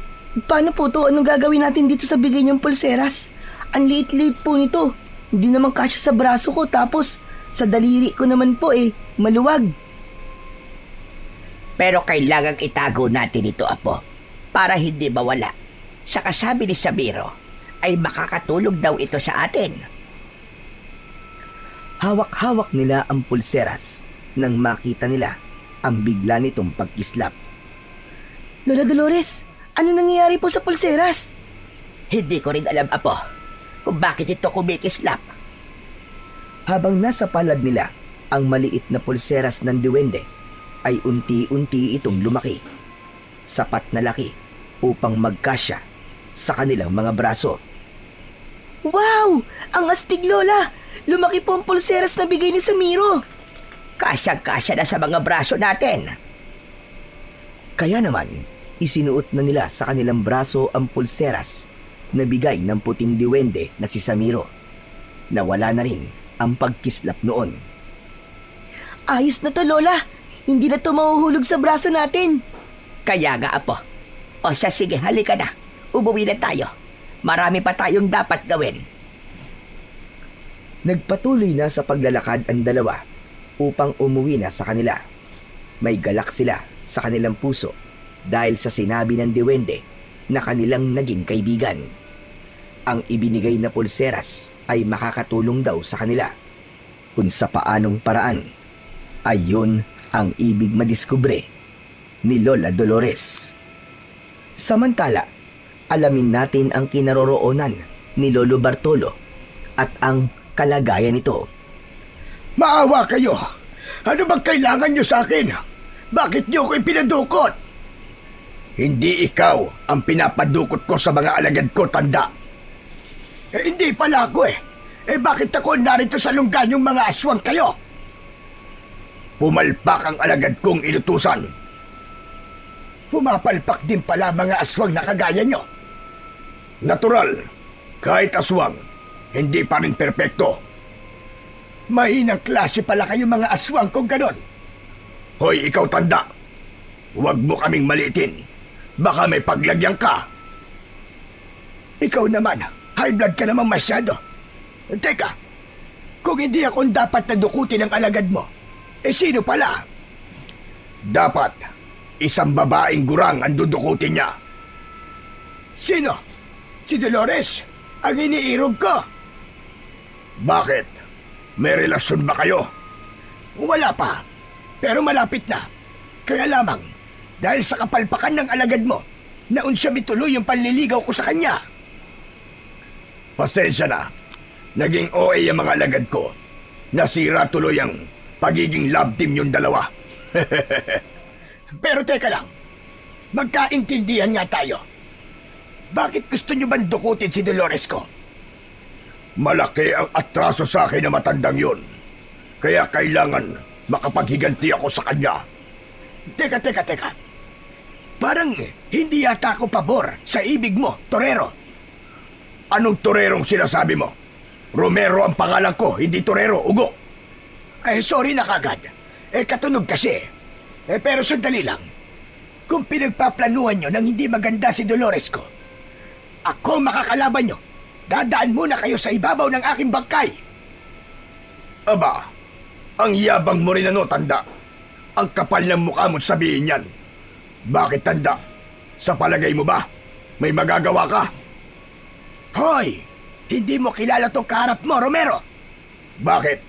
paano po to? Anong gagawin natin dito sa bigay niyong pulseras? Ang liit-liit po nito. Hindi naman kasya sa braso ko, tapos sa daliri ko naman po maluwag. Pero kailangang itago natin ito, Apo, para hindi mawala. Sa kasabi ni Samiro, ay makakatulong daw ito sa atin. Hawak-hawak nila ang pulseras nang makita nila ang bigla nitong pagkislap. Lola Dolores, ano nangyayari po sa pulseras? Hindi ko rin alam, Apo, kung bakit ito kumikislap. Habang nasa palad nila ang maliit na pulseras ng duwende, ay unti-unti itong lumaki. Sapat na laki upang magkasya sa kanilang mga braso. Wow! Ang astig, Lola! Lumaki po ang pulseras na bigay ni Samiro. Kasyang-kasya na sa mga braso natin. Kaya naman, isinuot na nila sa kanilang braso ang pulseras na bigay ng puting diwende na si Samiro. Nawala na rin ang pagkislap noon. Ayos na to, Lola. Hindi na to mahuhulog sa braso natin. Kaya nga, Apo. O siya, sige, halika na. Umuwi na tayo. Marami pa tayong dapat gawin. Nagpatuloy na sa paglalakad ang dalawa upang umuwi na sa kanila. May galak sila sa kanilang puso dahil sa sinabi ng diwende na kanilang naging kaibigan. Ang ibinigay na pulseras ay makakatulong daw sa kanila. Kung sa paanong paraan, ay yun ang ibig madiskubre ni Lola Dolores. Samantala, alamin natin ang kinaroroonan ni Lolo Bartolo at ang kalagayan nito. Maawa kayo! Ano bang kailangan nyo sa akin? Bakit nyo ko ipinadukot? Hindi ikaw ang pinapadukot ko sa mga alagad ko, tanda. Hindi pala ako bakit ako narito sa lunggan yung mga aswang kayo? Pumalpak ang alagad kong inutusan. Pumapalpak din pala mga aswang na kagaya nyo. Natural, kahit aswang, hindi pa rin perpekto. Mahinang klase pala kayo mga aswang kung ganon. Hoy, ikaw tanda. Huwag mo kaming maliitin. Baka may paglagyan ka. Ikaw naman, high blood ka naman masyado. Teka, kung hindi ako dapat nadukutin ang alagad mo, sino pala? Dapat, isang babaeng gurang ang dudukutin niya. Sino? Si Dolores, ang iniirog ko. Bakit? May relasyon ba kayo? Wala pa, pero malapit na. Kaya lamang, dahil sa kapalpakan ng alagad mo, naun siya mituloy yung panliligaw ko sa kanya. Pasensya na. Naging OA yung mga alagad ko. Nasira tuloy ang pagiging love team yung dalawa. Pero teka lang, magkaintindihan nga tayo. Bakit gusto niyo bang dukutin si Dolores ko? Malaki ang atraso sa akin na matandang yun. Kaya kailangan makapaghiganti ako sa kanya. Teka. Parang hindi yata ako pabor sa ibig mo, Torero. Anong Torerong sinasabi mo? Romero ang pangalan ko, hindi Torero, ugo. Sorry na kagad. Katunog kasi. Pero sandali lang. Kung pinagpaplanuhan nyo nang hindi maganda si Dolores ko, ako makakalaban nyo. Dadaan muna kayo sa ibabaw ng aking bangkay. Aba, ang yabang mo rin ano, tanda. Ang kapal ng mukha mo't sabihin yan. Bakit, tanda? Sa palagay mo ba, may magagawa ka? Hoy! Hindi mo kilala tong kaharap mo, Romero! Bakit?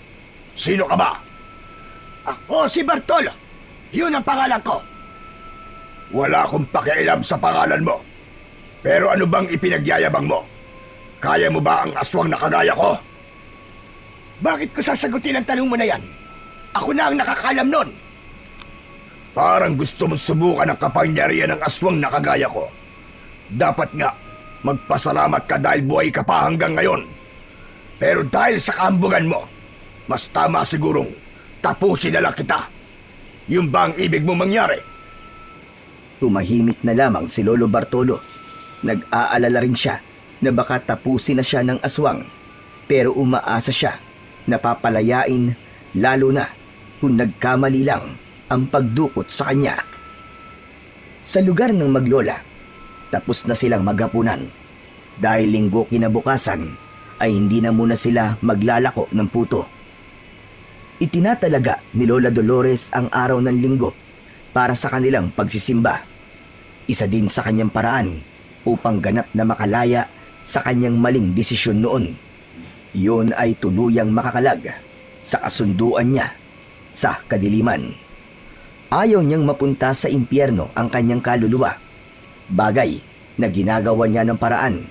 Sino ka ba? Ako si Bartolo. Yun ang pangalan ko. Wala akong pakialam sa pangalan mo. Pero ano bang ipinagyayabang mo? Kaya mo ba ang aswang na kagaya ko? Bakit ko sasagutin ang tanong mo na yan? Ako na ang nakakalam nun. Parang gusto mong subukan ang kapangyarihan ng aswang na kagaya ko. Dapat nga, magpasalamat ka dahil buhay ka pa hanggang ngayon. Pero dahil sa kahambugan mo, mas tama sigurong tapusin na lang kita. Yun ba ang ibig mong mangyari? Tumahimik na lamang si Lolo Bartolo. Nag-aalala rin siya na baka tapusin na siya ng aswang, pero umaasa siya na papalayain, lalo na kung nagkamali lang ang pagdukot sa kanya. Sa lugar ng maglola, tapos na silang maghapunan. Dahil linggo kinabukasan ay hindi na muna sila maglalako ng puto. Itinatalaga ni Lola Dolores ang araw ng linggo para sa kanilang pagsisimba. Isa din sa kanyang paraan upang ganap na makalaya sa kanyang maling desisyon noon. Iyon ay tuluyang makakalag sa kasunduan niya sa kadiliman. Ayaw niyang mapunta sa impyerno ang kanyang kaluluwa, bagay na ginagawa niya ng paraan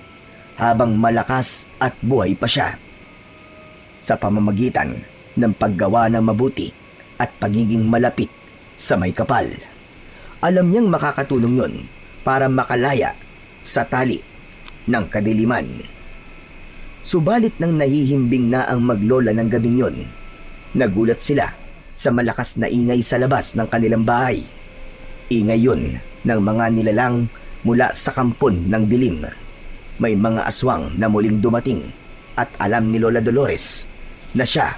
habang malakas at buhay pa siya. Sa pamamagitan ng paggawa ng mabuti at pagiging malapit sa may kapal. Alam niyang makakatulong yon para makalaya sa tali ng kadiliman. Subalit nang nahihimbing na ang maglola ng gabing yon, nagulat sila sa malakas na ingay sa labas ng kanilang bahay. Ingay yun ng mga nilalang mula sa kampon ng dilim. May mga aswang na muling dumating at alam ni Lola Dolores na siya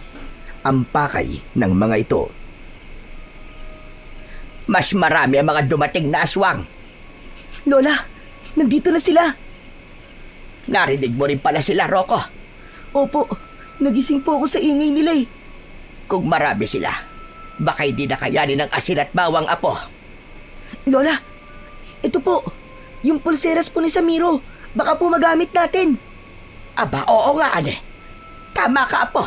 ang pakay ng mga ito. Mas marami ang mga dumating na aswang. Lola, nandito na sila. Narinig mo rin pala sila, Rocco. Opo, nagising po ako sa ingay nila eh. Kung marami sila, baka hindi na kayanin ng asin at bawang apo. Lola, ito po, yung pulseras po ni Samiro. Baka po magamit natin. Aba, oo nga, ane. Tama ka, apo.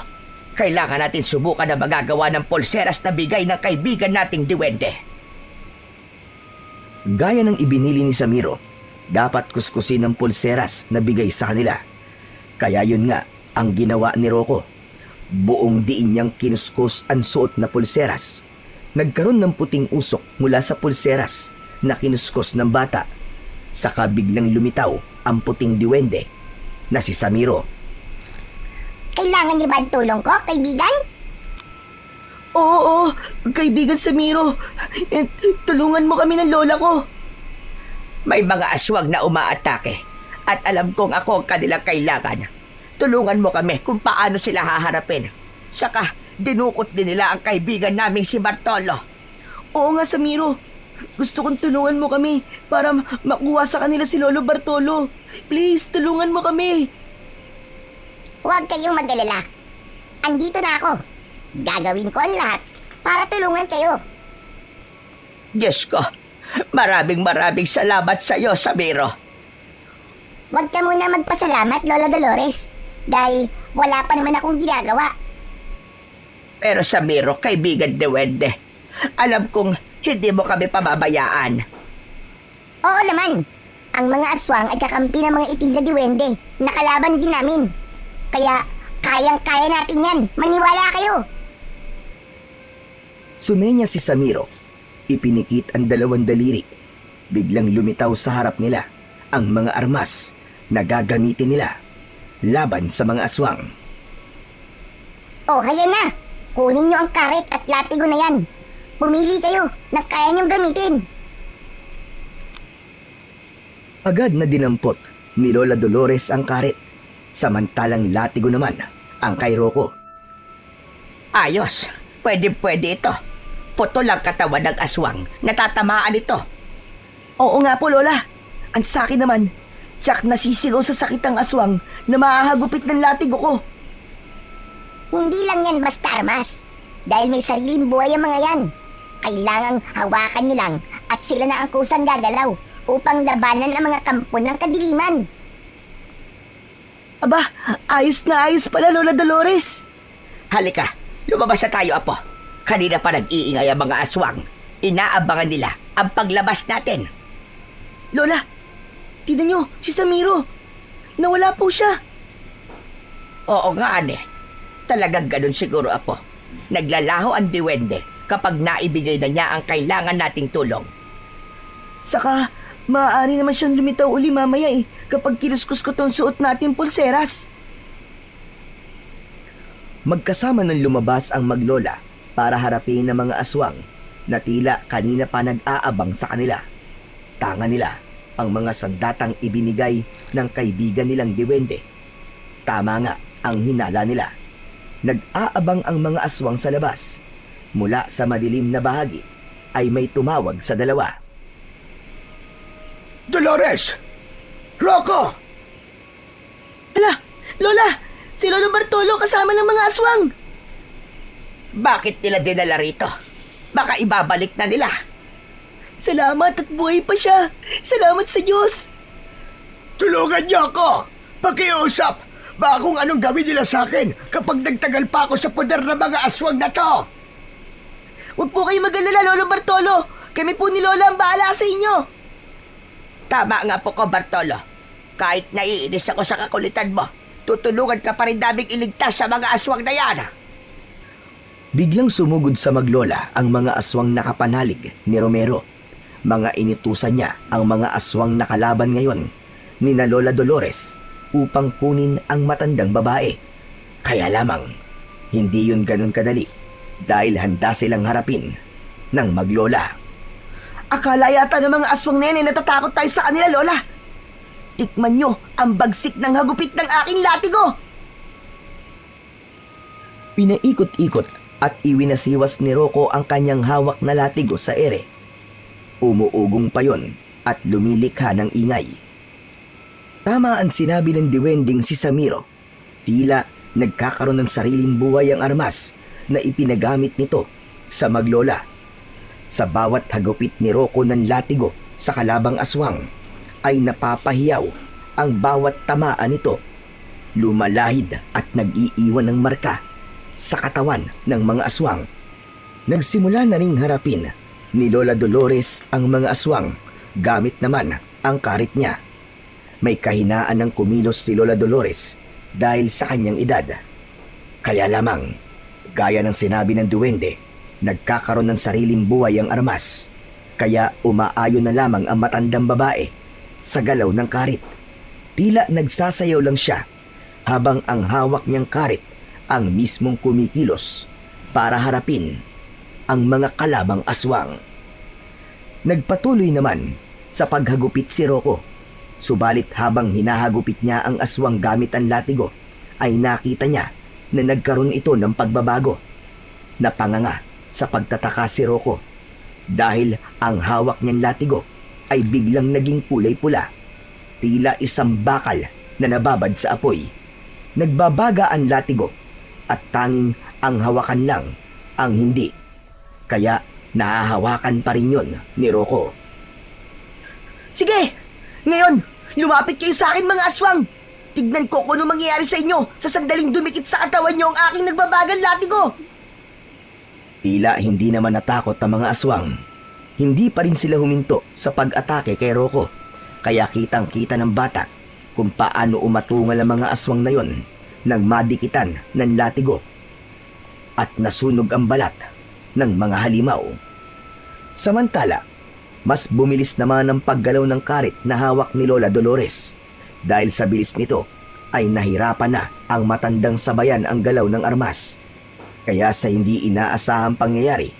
Kailangan natin subukan na magagawa ng pulseras na bigay ng kaibigan nating diwende. Gaya ng ibinili ni Samiro, dapat kuskusin ng pulseras na bigay sa kanila. Kaya yun nga ang ginawa ni Rocco. Buong diin niyang kinuskus ang suot na pulseras. Nagkaroon ng puting usok mula sa pulseras na kinuskus ng bata. Saka biglang lumitaw ang puting diwende na si Samiro. Kailangan niyo ba ang tulong ko, kaibigan? Oo, kaibigan Samiro. Tulungan mo kami ng lola ko. May mga aswang na umaatake at alam kong ako ang kanilang kailangan. Tulungan mo kami kung paano sila haharapin. Saka dinukot din nila ang kaibigan naming si Bartolo. Oo nga, Samiro. Gusto kong tulungan mo kami para makuha sa kanila si Lolo Bartolo. Please, tulungan mo kami. Huwag kayong mag-alala. Andito na ako. Gagawin ko ang lahat para tulungan kayo. Diyos ko, maraming salamat sa iyo, Samiro. Huwag ka muna magpasalamat, Lola Dolores. Dahil wala pa naman akong ginagawa. Pero Samiro, kaibigan Duwende, alam kong hindi mo kami pababayaan. Oo naman. Ang mga aswang ay kakampi ng mga itim na diwende na kalaban din namin. Kaya kayang-kaya natin yan. Maniwala kayo. Sumenya si Samiro. Ipinikit ang dalawang daliri. Biglang lumitaw sa harap nila ang mga armas na gagamitin nila laban sa mga aswang. Oh, hayan na. Kunin nyo ang karet at latigo na yan. Pumili kayo na kaya nyong gamitin. Agad na dinampot ni Lola Dolores ang karet, samantalang latigo naman ang kay Rocco. Ayos, pwede ito. Putol ang katawan ng aswang, natatamaan ito. Oo nga po, Lola. Ang sakin naman, tsak nasisigaw sa sakit ang aswang na mahahagupit ng latigo ko. Hindi lang yan basta armas. Dahil may sariling buhay ang mga yan. Kailangang hawakan nyo lang at sila na ang kusang gagalaw upang labanan ang mga kampo ng kadiliman. Aba, ayos na ayos pala, Lola Dolores. Halika, lumabas na tayo, Apo. Kanina pa nag-iingay ang mga aswang. Inaabangan nila ang paglabas natin. Lola, tignan nyo, si Samiro. Nawala po siya. Oo nga, ane. Talagang ganun siguro, Apo. Naglalaho ang diwende kapag naibigay na niya ang kailangan nating tulong. Saka, maaari naman siyang lumitaw uli mamaya kapag kiluskus ko tong suot natin pulseras. Magkasama ng lumabas ang maglola para harapin ng mga aswang na tila kanina pa nag-aabang sa kanila. Tanga nila ang mga sandatang ibinigay ng kaibigan nilang diwende. Tama nga ang hinala nila. Nag-aabang ang mga aswang sa labas. Mula sa madilim na bahagi ay may tumawag sa dalawa. Dolores! Rocco! Ala, Lola, si Lolo Bartolo kasama ng mga aswang. Bakit nila dinala rito? Baka ibabalik na nila. Salamat at buhay pa siya. Salamat sa Diyos. Tulungan niyo ako! Pakiusap! Baka kung anong gawin nila sa akin kapag nagtagal pa ako sa poder ng mga aswang na to! Huwag po kayo mag-alala, Lolo Bartolo. Kami po ni Lola ang bahala sa inyo. Tama nga po ko, Bartolo. Kahit naiinis ako sa kakulitan mo, tutulungan ka pa rin naming iligtas sa mga aswang na yan. Biglang sumugod sa maglola ang mga aswang nakapanalig ni Romero. Mga inutusan niya ang mga aswang nakalaban ngayon ni na Lola Dolores upang kunin ang matandang babae. Kaya lamang, hindi yun ganun kadali dahil handa silang harapin ng maglola. Akala yata ng mga aswang na yan ay natatakot tayo sa kanila, Lola. Tikman nyo ang bagsik ng hagupit ng aking latigo. Pinaikot-ikot at iwinasiwas ni Rocco ang kanyang hawak na latigo sa ere. Umuugong pa yon at lumilikha ng ingay. Tama ang sinabi ng diwending si Samiro. Tila nagkakaroon ng sariling buhay ang armas na ipinagamit nito sa maglola. Sa bawat hagupit ni Rocco ng latigo sa kalabang aswang ay napapahiyaw ang bawat tamaan nito. Lumalahid at nag-iiwan ng marka sa katawan ng mga aswang. Nagsimula na ring harapin ni Lola Dolores ang mga aswang gamit naman ang karit niya. May kahinaan ng kumilos si Lola Dolores dahil sa kanyang edad. Kaya lamang, gaya ng sinabi ng duwende, nagkakaroon ng sariling buhay ang armas. Kaya umaayon na lamang ang matandang babae sa galaw ng karit. Tila nagsasayaw lang siya habang ang hawak niyang karit ang mismong kumikilos para harapin ang mga kalabang aswang. Nagpatuloy naman sa paghagupit si Rocco. Subalit habang hinahagupit niya ang aswang gamit ang latigo, ay nakita niya na nagkaroon ito ng pagbabago. Napanganga sa pagtataka si Rocco dahil ang hawak niyang latigo ay biglang naging kulay pula. Tila isang bakal na nababad sa apoy. Nagbabaga ang latigo at tanging ang hawakan lang ang hindi. Kaya nahahawakan pa rin yun ni Rocco. Sige, ngayon, lumapit kayo sa akin mga aswang. Tignan ko kung ano mangyayari sa inyo sa sandaling dumikit sa katawan nyo ang aking nagbabagang latigo. Tila hindi naman natakot ang mga aswang. Hindi pa rin sila huminto sa pag-atake kay Rocco. Kaya kitang-kita ng bata kung paano umatungal ang mga aswang na yon nang madikitan ng latigo at nasunog ang balat ng mga halimaw. Samantala, mas bumilis naman ang paggalaw ng karit na hawak ni Lola Dolores. Dahil sa bilis nito ay nahirapan na ang matandang sabayan ang galaw ng armas. Kaya sa hindi inaasahang pangyayari,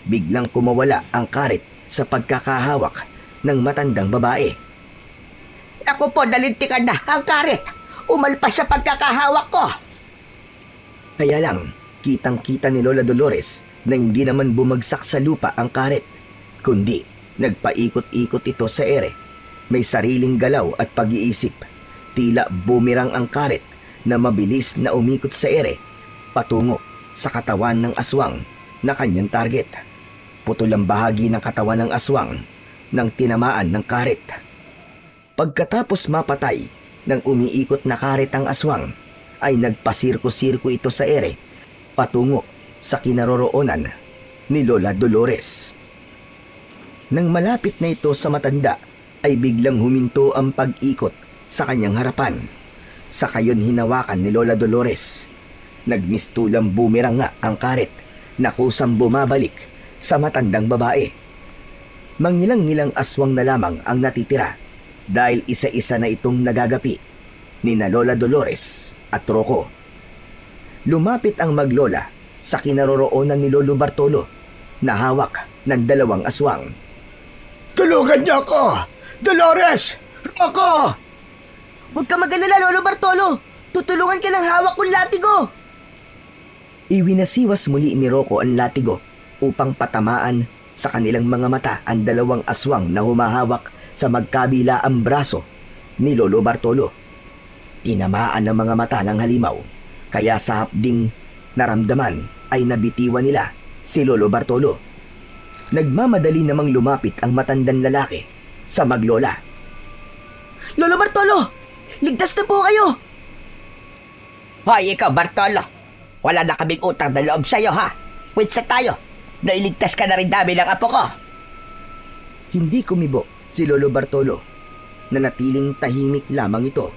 biglang kumawala ang karit sa pagkakahawak ng matandang babae. Ako po, nalintikan na ang karit. Umalpas sa pagkakahawak ko. Kaya lang, kitang-kita ni Lola Dolores na hindi naman bumagsak sa lupa ang karit, kundi nagpaikot-ikot ito sa ere. May sariling galaw at pag-iisip. Tila bumirang ang karit na mabilis na umikot sa ere patungo sa katawan ng aswang na kanyang target. Putol ang bahagi ng katawan ng aswang nang tinamaan ng karet. Pagkatapos mapatay ng umiikot na karet ang aswang, ay nagpasirko-sirko ito sa ere patungo sa kinaroroonan ni Lola Dolores. Nang malapit na ito sa matanda, ay biglang huminto ang pag-ikot sa kanyang harapan. Sa kayon hinawakan ni Lola Dolores. Nagmistulang bumerang nga ang karet na kusang bumabalik sa matandang babae. Mangilang-ngilang aswang na lamang ang natitira dahil isa-isa na itong nagagapi ni na Lola Dolores at Rocco. Lumapit ang maglola sa kinaroroonan ni Lolo Bartolo na hawak ng dalawang aswang. Tulungan niyo ako! Dolores! Rocco! Huwag ka mag-alala, Lolo Bartolo. Tutulungan ka ng hawak kong latigo. Iwinasiwas muli ni Rocco ang latigo upang patamaan sa kanilang mga mata ang dalawang aswang na humahawak sa magkabila ang braso ni Lolo Bartolo. Tinamaan ang mga mata ng halimaw, kaya sa hapding naramdaman ay nabitiwan nila si Lolo Bartolo. Nagmamadali namang lumapit ang matandang lalaki sa maglola. Lolo Bartolo, ligtas na po kayo. Hoy, ikaw, Bartolo. Wala na kaming utang na loob sa'yo, ha? Pwitsa tayo. Nailigtas ka na rin dami ng apo ko. Hindi kumibo si Lolo Bartolo. Nanatiling tahimik lamang ito.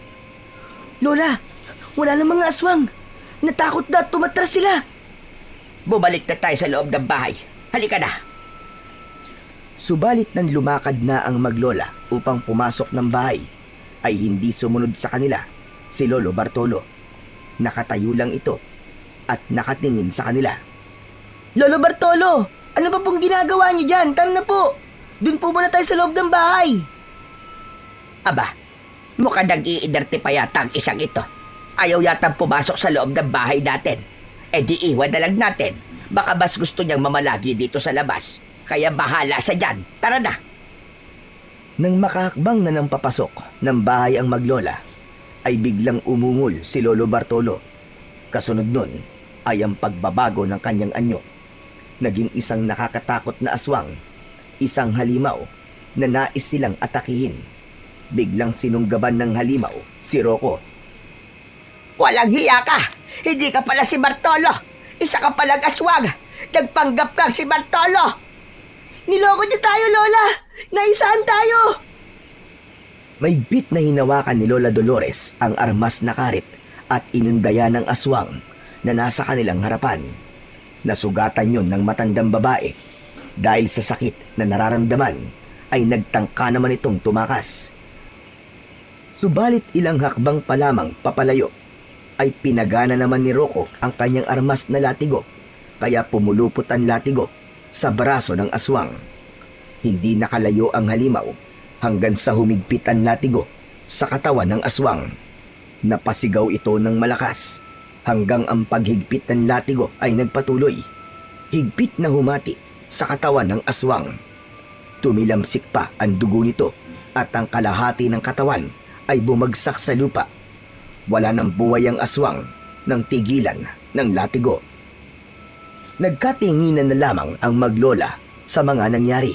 Lola, wala na mga aswang. Natakot na at tumatras sila. Bumalik na tayo sa loob ng bahay. Halika na. Subalit nang lumakad na ang maglola upang pumasok ng bahay, ay hindi sumunod sa kanila si Lolo Bartolo. Nakatayo lang ito at nakatingin sa kanila. Lolo Bartolo, ano ba pong ginagawa niyo dyan? Tara na po. Doon po muna tayo sa loob ng bahay. Aba, mukhang nag-iinerte pa yata ang isang ito. Ayaw yatang pumasok sa loob ng bahay natin. E di iwan na lang natin. Baka mas gusto niyang mamalagi dito sa labas. Kaya bahala sa dyan. Tara na. Nang makahakbang na ng papasok ng bahay ang maglola, ay biglang umungol si Lolo Bartolo. Kasunod nun ay ang pagbabago ng kanyang anyo. Naging isang nakakatakot na aswang, isang halimaw na nais silang atakihin. Biglang sinunggaban ng halimaw si Rocco. Walang hiya ka. Hindi ka pala si Bartolo. Isa ka palang aswang. Nagpanggap kang si Bartolo. Niloko niyo tayo, Lola. Naisahan tayo. May bit na hinawakan ni Lola Dolores ang armas na karit at inundaya ng aswang na nasa kanilang harapan. Nasugatan yon ng matandang babae. Dahil sa sakit na nararamdaman, ay nagtangka naman itong tumakas. Subalit ilang hakbang pa lamang papalayo, ay pinagana naman ni Rocco ang kanyang armas na latigo, kaya pumulupot ang latigo sa braso ng aswang. Hindi nakalayo ang halimaw hanggang sa humigpit ang latigo sa katawan ng aswang. Napasigaw ito ng malakas hanggang ang paghigpit ng latigo ay nagpatuloy. Higpit na humati sa katawan ng aswang. Tumilamsik pa ang dugo nito at ang kalahati ng katawan ay bumagsak sa lupa. Wala nang buhay ang aswang nang tigilan ng latigo. Nagkatinginan na lamang ang maglola sa mga nangyari.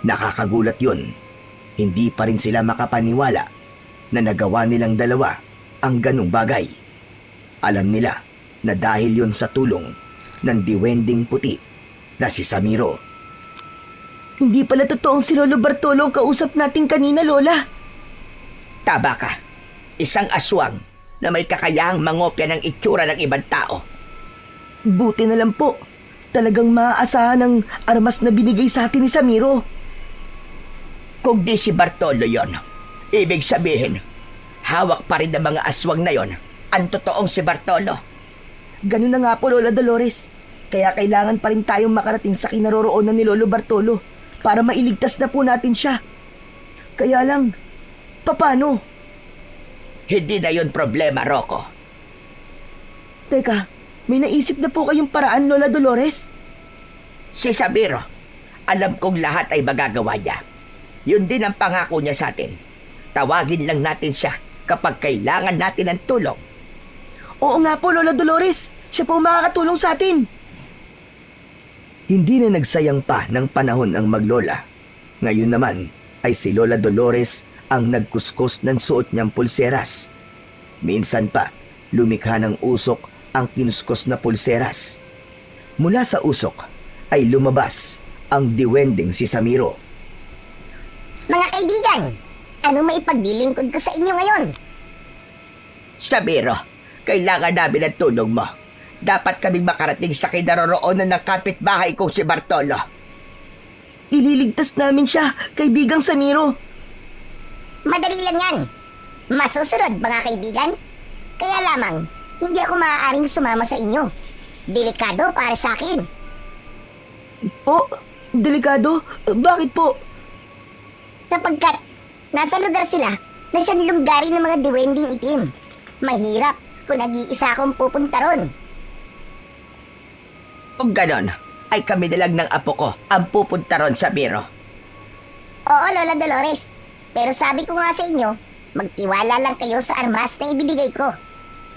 Nakakagulat yun. Hindi pa rin sila makapaniwala na nagawa nilang dalawa ang ganung bagay. Alam nila na dahil yun sa tulong ng diwending puti na si Samiro. Hindi pala totoong si Lolo Bartolo ang kausap natin kanina, Lola. Taba ka. Isang aswang na may kakayahang mangopya ng itsura ng ibang tao. Buti na lang po. Talagang maaasahan ang armas na binigay sa atin ni Samiro. Kung di si Bartolo yon, ibig sabihin, hawak pa rin ng mga aswang na yon ang totoong si Bartolo. Ganun na nga po, Lola Dolores. Kaya kailangan pa rin tayong makarating sa kinaroroonan ni Lolo Bartolo para mailigtas na po natin siya. Kaya lang, paano? Hindi na yon problema, Rocco. Teka, may naisip na po kayong paraan, Lola Dolores? Si Samiro, alam kong lahat ay magagawa niya. Yun din ang pangako niya sa atin. Tawagin lang natin siya kapag kailangan natin ng tulong. Oo nga po, Lola Dolores. Siya po ang makakatulong sa atin. Hindi na nagsayang pa ng panahon ang maglola. Ngayon naman ay si Lola Dolores ang nagkuskus ng suot niyang pulseras. Minsan pa, lumikha ng usok ang kinuskus na pulseras. Mula sa usok ay lumabas ang diwending si Samiro. Mga kaibigan, ano maipagdilingkod ko sa inyo ngayon? Samiro, kailangan namin ang tulong mo. Dapat kaming makarating sa kinaroroonan ng kapitbahay kong si Bartolo. Ililigtas namin siya, kaibigang Samiro. Madali lang yan. Masusunod, mga kaibigan. Kaya lamang, hindi ako maaaring sumama sa inyo. Delikado para sa akin. Po, delikado? Bakit po? Sapagkat nasa lugar sila na siyang lumbari ng mga duwending itim. Mahirap kung nag-iisa akong pupunta ron. Kung ganon, ay kami na lang ng apo ko ang pupunta ron, Samiro. Oo, Lola Dolores. Pero sabi ko nga sa inyo, magtiwala lang kayo sa armas na ibinigay ko.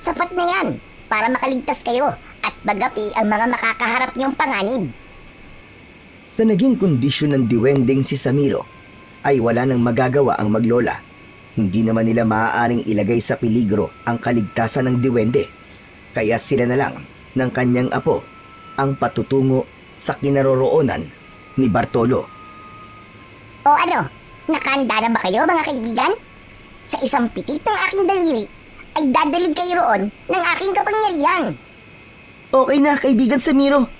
Sapat na yan para makaligtas kayo at bagapi ang mga makakaharap niyong panganib. Sa naging kondisyon ng diwending si Samiro, ay wala nang magagawa ang maglola. Hindi naman nila maaaring ilagay sa peligro ang kaligtasan ng diwende. Kaya sila na lang ng kanyang apo ang patutungo sa kinaroroonan ni Bartolo. O ano, nakahanda na ba kayo mga kaibigan? Sa isang pitik ng aking daliri ay dadalig kayo roon ng aking kapangyarihan. Okay na, kaibigan Samiro.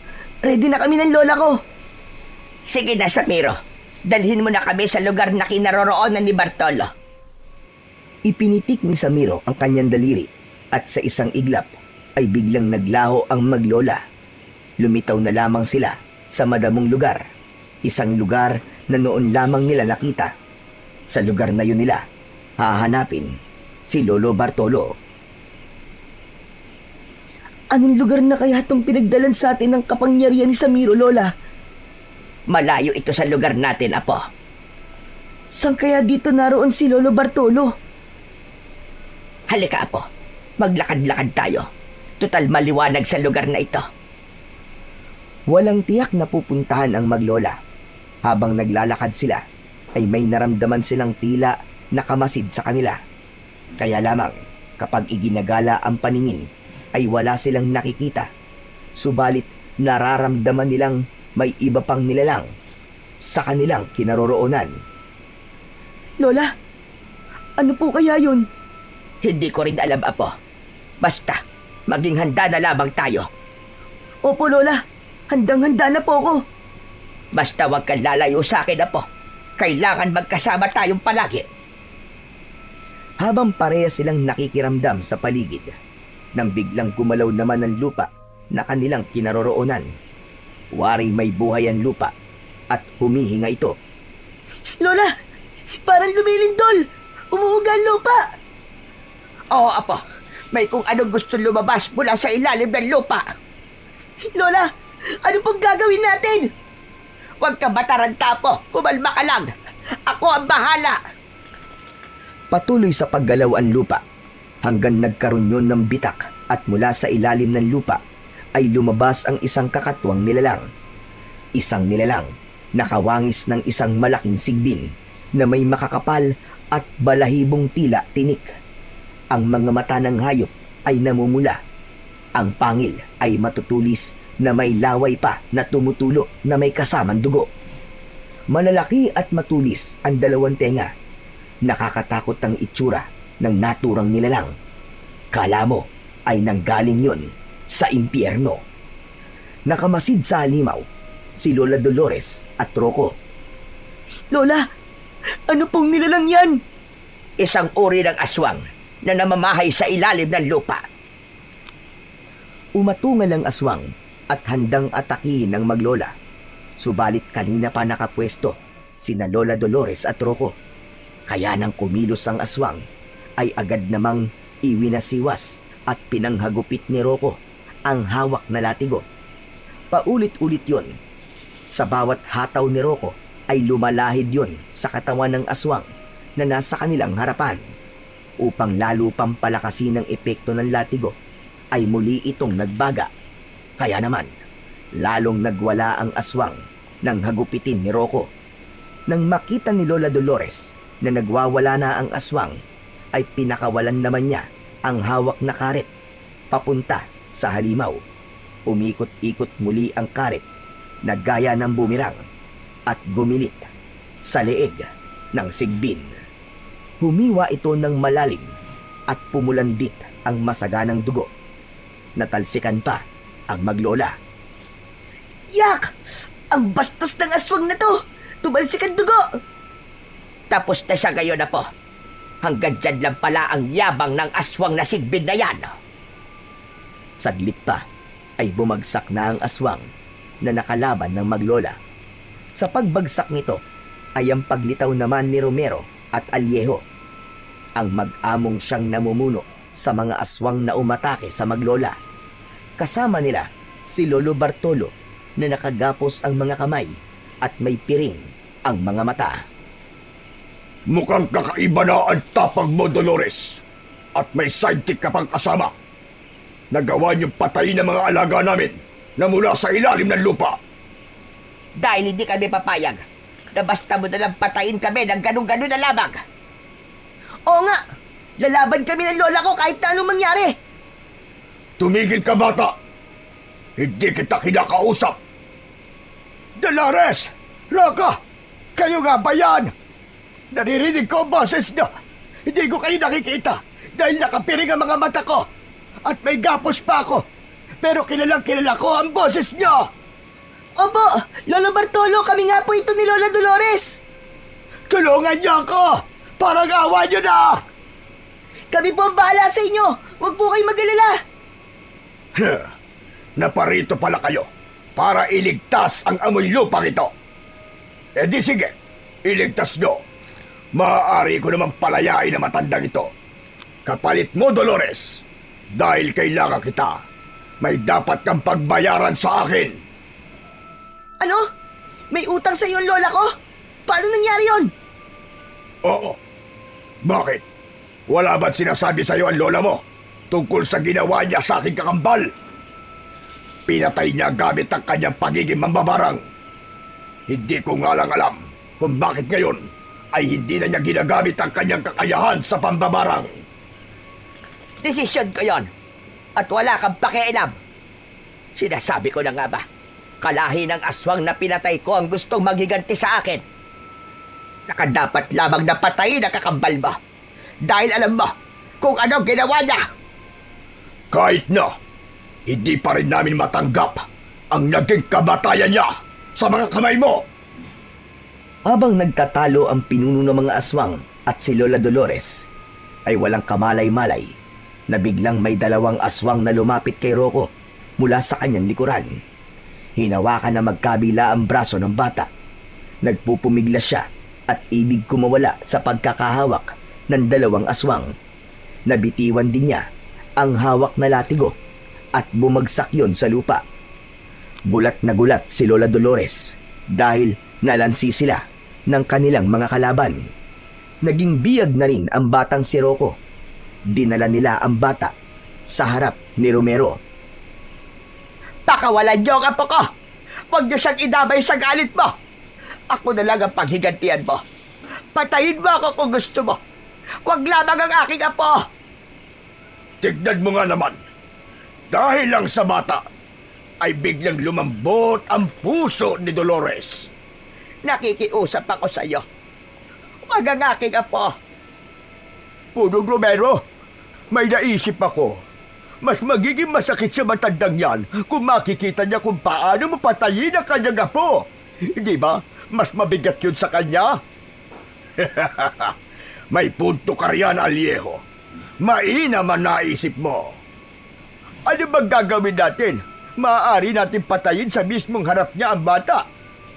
Ready na kami ng lola ko. Sige na, Samiro. Dalhin mo na kami sa lugar na kinaroroonan ni Bartolo. Ipinitik ni Samiro ang kanyang daliri at sa isang iglap ay biglang naglaho ang maglola. Lumitaw na lamang sila sa madamong lugar. Isang lugar na noon lamang nila nakita. Sa lugar na yun nila, hahanapin si Lolo Bartolo. Anong lugar na kaya itong pinagdalan sa atin ng kapangyarihan ni Samiro, Lola? Malayo ito sa lugar natin, apo. Saan kaya dito naroon si Lolo Bartolo? Halika, apo. Maglakad-lakad tayo. Tutal maliwanag sa lugar na ito. Walang tiyak na pupuntahan ang maglola. Habang naglalakad sila, ay may naramdaman silang tila nakamasid sa kanila. Kaya lamang, kapag iginagala ang paningin, ay wala silang nakikita. Subalit, nararamdaman nilang may iba pang nilalang sa kanilang kinaroroonan. Lola, ano po kaya yun? Hindi ko rin alam, apo. Basta, maging handa na lamang tayo. Opo, Lola. Handang-handa na po ako. Basta wag kang lalayo sa akin, apo. Kailangan magkasama tayong palagi. Habang pareha silang nakikiramdam sa paligid, nang biglang gumalaw naman ang lupa na kanilang kinaroroonan. Wari may buhay ang lupa at humihinga ito. Lola, parang lumilindol. Umuuga ang lupa. Oo, apo. May kung anong gusto lumabas mula sa ilalim ng lupa. Lola, ano pong gagawin natin? Huwag kang mataranta, apo. Kumalma ka lang. Ako ang bahala. Patuloy sa paggalaw ang lupa hanggang nagkaroon yun ng bitak at mula sa ilalim ng lupa ay lumabas ang isang kakatwang nilalang. Isang nilalang nakawangis ng isang malaking sigbin na may makakapal at balahibong tila tinik. Ang mga mata ng hayop ay namumula. Ang pangil ay matutulis na may laway pa na tumutulo na may kasamang dugo. Malalaki at matulis ang dalawang tenga. Nakakatakot ang itsura ng naturang nilalang. Kala mo ay nanggaling yun sa impyerno. Nakamasid sa halimaw si Lola Dolores at Rocco. Lola, ano pong nilalang yan? Isang uri ng aswang na namamahay sa ilalim ng lupa. Umatungal ang aswang at handang atakihin ng maglola. Subalit kanina pa nakapwesto sina Lola Dolores at Rocco. Kaya nang kumilos ang aswang ay agad namang iwinasiwas at pinanghagupit ni Rocco ang hawak na latigo. Paulit-ulit yon. Sa bawat hataw ni Rocco ay lumalahid yon sa katawan ng aswang na nasa kanilang harapan upang lalo pang palakasin ang epekto ng latigo ay muli itong nagbaga. Kaya naman, lalong nagwala ang aswang nang hagupitin ni Rocco. Nang makita ni Lola Dolores na nagwawala na ang aswang, ay pinakawalan naman niya ang hawak na karet papunta sa halimaw. Umikot-ikot muli ang karet na gaya ng bumirang at gumilit sa leeg ng sigbin. Humiwa ito ng malalim at pumulandit ang masaganang dugo. Natalsikan pa ang maglola. Yak! Ang bastos ng aswang na to! Tumalsik ang dugo! Tapos na siya ngayon na po. Hanggang dyan lang pala ang yabang ng aswang na sigbin na yan. Saglit pa ay bumagsak na ang aswang na nakalaban ng maglola. Sa pagbagsak nito ay ang paglitaw naman ni Romero at Alyeho, ang mag-among siyang namumuno sa mga aswang na umatake sa maglola. Kasama nila si Lolo Bartolo na nakagapos ang mga kamay at may piring ang mga mata. Mukhang kakaiba na ang tapang mo, Dolores. At may sidekick ka pang kasama. Nagawa niyong patayin ng mga alaga namin na mula sa ilalim ng lupa. Dahil hindi kami papayag na basta mo nalang patayin kami ng ganun-ganun na labag. Oo nga! Lalaban kami ng lola ko kahit na anong mangyari! Tumigil ka, bata. Hindi kita kinakausap. Dolores! Rocco! Kayo nga ba yan? Naririnig ko ang boses niyo. Hindi ko kayo nakikita dahil nakapiring ang mga mata ko. At may gapos pa ako. Pero kilalang kilala ko ang boses niyo. Opo! Lolo Bartolo, kami nga po ito ni Lola Dolores! Tulungan niyo ako! Parang awa niyo na! Kami po ang bahala sa inyo! Huwag po kayong mag-alala! Naparito pala kayo para iligtas ang amoy lupang ito. E di sige, iligtas nyo. Maaari ko naman palayain na matandang ito. Kapalit mo, Dolores. Dahil kailangan kita, may dapat kang pagbayaran sa akin. Ano? May utang sa iyo ang lola ko? Paano nangyari yon? Oo. Bakit? Wala ba't sinasabi sa iyo ang lola mo tungkol sa ginawa niya sa aking kakambal? Pinatay niya gamit ang kanyang pagiging mambabarang. Hindi ko nga lang alam kung bakit ngayon ay hindi na niya ginagamit ang kanyang kakayahan sa pambabarang. Desisyon ko yon. At wala kang pakialam. Sinasabi ko na nga ba, kalahi ng aswang na pinatay ko ang gustong maghiganti sa akin. Nakadapat lamang na patayin ang kakambal mo. Dahil alam mo kung ano ginawa niya. Kahit na, hindi pa rin namin matanggap ang naging kamatayan niya sa mga kamay mo. Habang nagtatalo ang pinuno ng mga aswang at si Lola Dolores, ay walang kamalay-malay na biglang may dalawang aswang na lumapit kay Rocco mula sa kanyang likuran. Hinawakan na magkabila ang braso ng bata. Nagpupumigla siya at ibig kumawala sa pagkakahawak ng dalawang aswang. Nabitiwan din niya ang hawak na latigo at bumagsak yon sa lupa. Gulat na gulat si Lola Dolores dahil nalansi sila ng kanilang mga kalaban. Naging biyag na rin ang batang si Rocco. Dinala nila ang bata sa harap ni Romero. Pakawalan niyo ang apo ko. Huwag niyo siyang idamay sa galit mo. Ako na lang ang paghigantihan mo. Patayin mo ako kung gusto mo. Huwag lamang ang aking apo. Tignan mo nga naman. Dahil lang sa bata, ay biglang lumambot ang puso ni Dolores. Nakikiusap ako sa iyo. Huwag ang aking apo. Punong Romero, may naisip ako. Mas magiging masakit sa matandang yan kung makikita niya kung paano mapatayin ang kanyang apo. Di ba? Mas mabigat yun sa kanya. May punto ka riyan, Alyeho. Mainam ang naisip mo. Ano bang gagawin natin? Maaari natin patayin sa mismong harap niya ang bata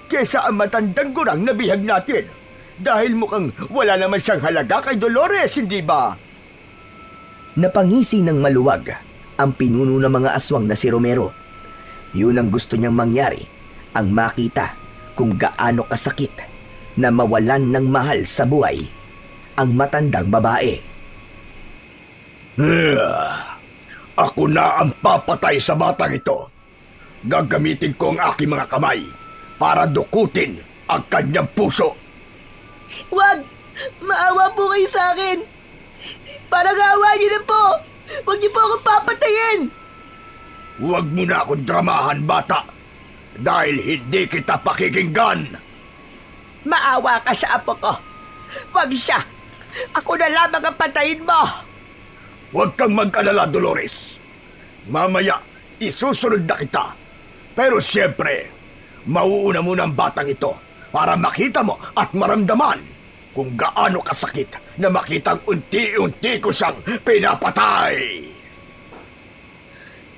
kesa ang matandang gurang na bihag natin. Dahil mukhang wala naman siyang halaga kay Dolores, hindi ba? Napangisi ng maluwag ang pinuno ng mga aswang na si Romero. Yun ang gusto niyang mangyari, ang makita kung gaano kasakit na mawalan ng mahal sa buhay ang matandang babae. Ako na ang papatay sa batang ito. Gagamitin ko ang aking mga kamay para dukutin ang kanyang puso. Wag! Maawa po kayo sa akin! Parang awa niyo na po! Huwag niyo po akong papatayin! Huwag mo na akong dramahan, bata. Dahil hindi kita pakikinggan. Maawa ka sa apo ko. Wag siya. Ako na lamang ang patayin mo. Huwag kang mag-alala, Dolores. Mamaya, isusunod na kita. Pero siyempre, mauuna muna ang batang ito para makita mo at maramdaman kung gaano kasakit na makitang unti-unti ko siyang pinapatay.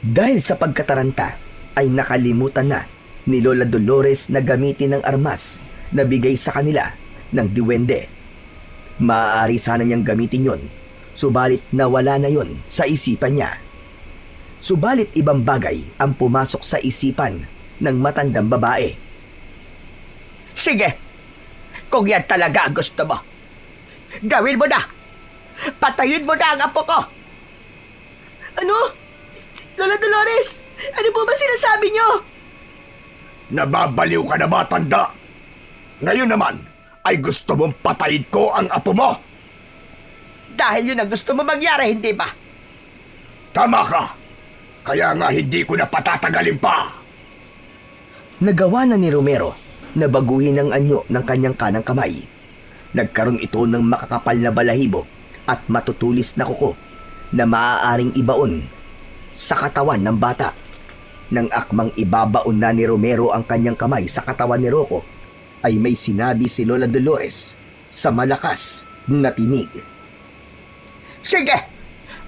Dahil sa pagkataranta ay nakalimutan na ni Lola Dolores na gamitin ang armas na bigay sa kanila ng diwende. Maaari sana niyang gamitin yon, subalit nawala na yon sa isipan niya. Subalit ibang bagay ang pumasok sa isipan ng matandang babae. Sige. Kung yan talaga ang gusto mo, gawin mo na. Patayin mo na ang apo ko. Ano? Lola Dolores, ano po ba sinasabi niyo? Nababaliw ka na ba, tanda? Ngayon naman, ay gusto mong patayin ko ang apo mo? Dahil yun ang gusto mo mangyari, hindi ba? Tama ka. Kaya nga hindi ko na patatagalin pa. Nagawa na ni Romero na baguhin ang anyo ng kanyang kanang kamay. Nagkaroon ito ng makakapal na balahibo at matutulis na kuko na maaaring ibaon sa katawan ng bata. Nang akmang ibabaon na ni Romero ang kanyang kamay sa katawan ni Rocco, ay may sinabi si Lola Dolores sa malakas na tinig. Sige,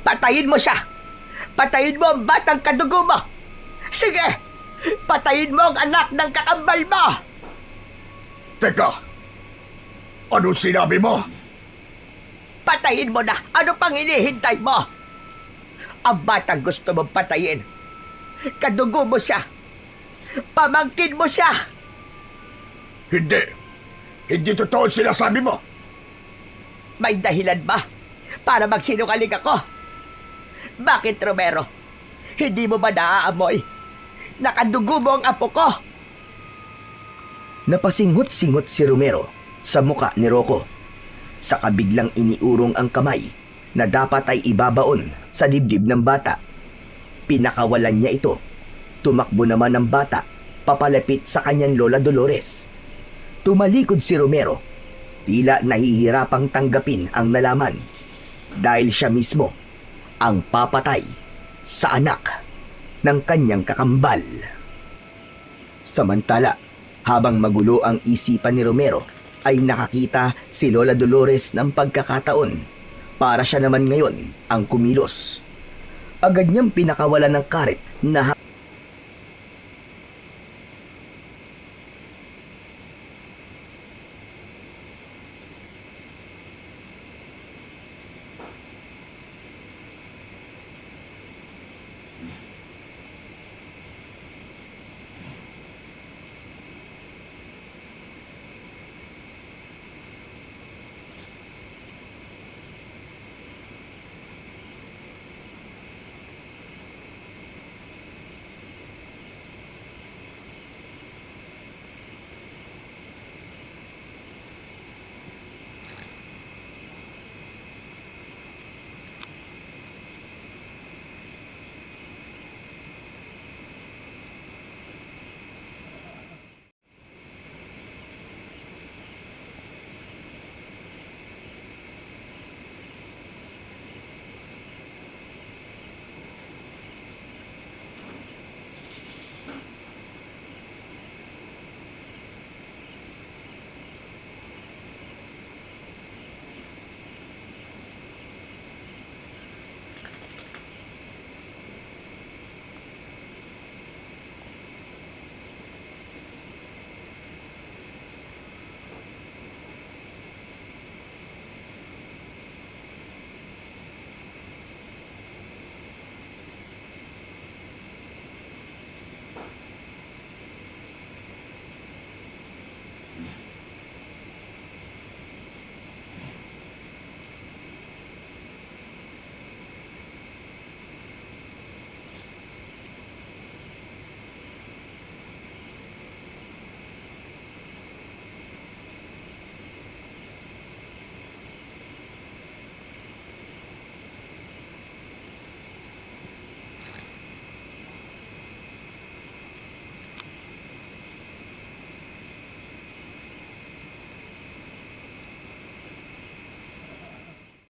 patayin mo siya. Patayin mo ang batang kadugo mo. Sige, patayin mo ang anak ng kakambal mo. Teka, anong sinabi mo? Patayin mo na. Ano pang hinihintay mo? Ang batang gusto mong patayin, kadugo mo siya. Pamangkin mo siya. Hindi. Hindi totoo ang sinasabi mo. May dahilan ba para magsinungaling ako? Bakit, Romero? Hindi mo ba naaamoy? Nakadugo mo ang apo ko. Napasinghot-singhot si Romero sa muka ni Rocco. Saka biglang iniurong ang kamay na dapat ay ibabaon sa dibdib ng bata. Pinakawalan niya ito. Tumakbo naman ang bata papalapit sa kanyang Lola Dolores. Tumalikod si Romero. Tila nahihirapang tanggapin ang nalaman dahil siya mismo ang papatay sa anak ng kanyang kakambal. Samantala, habang magulo ang isipan ni Romero, ay nakakita si Lola Dolores ng pagkakataon para siya naman ngayon ang kumilos. Agad niyang pinakawalan ng karet na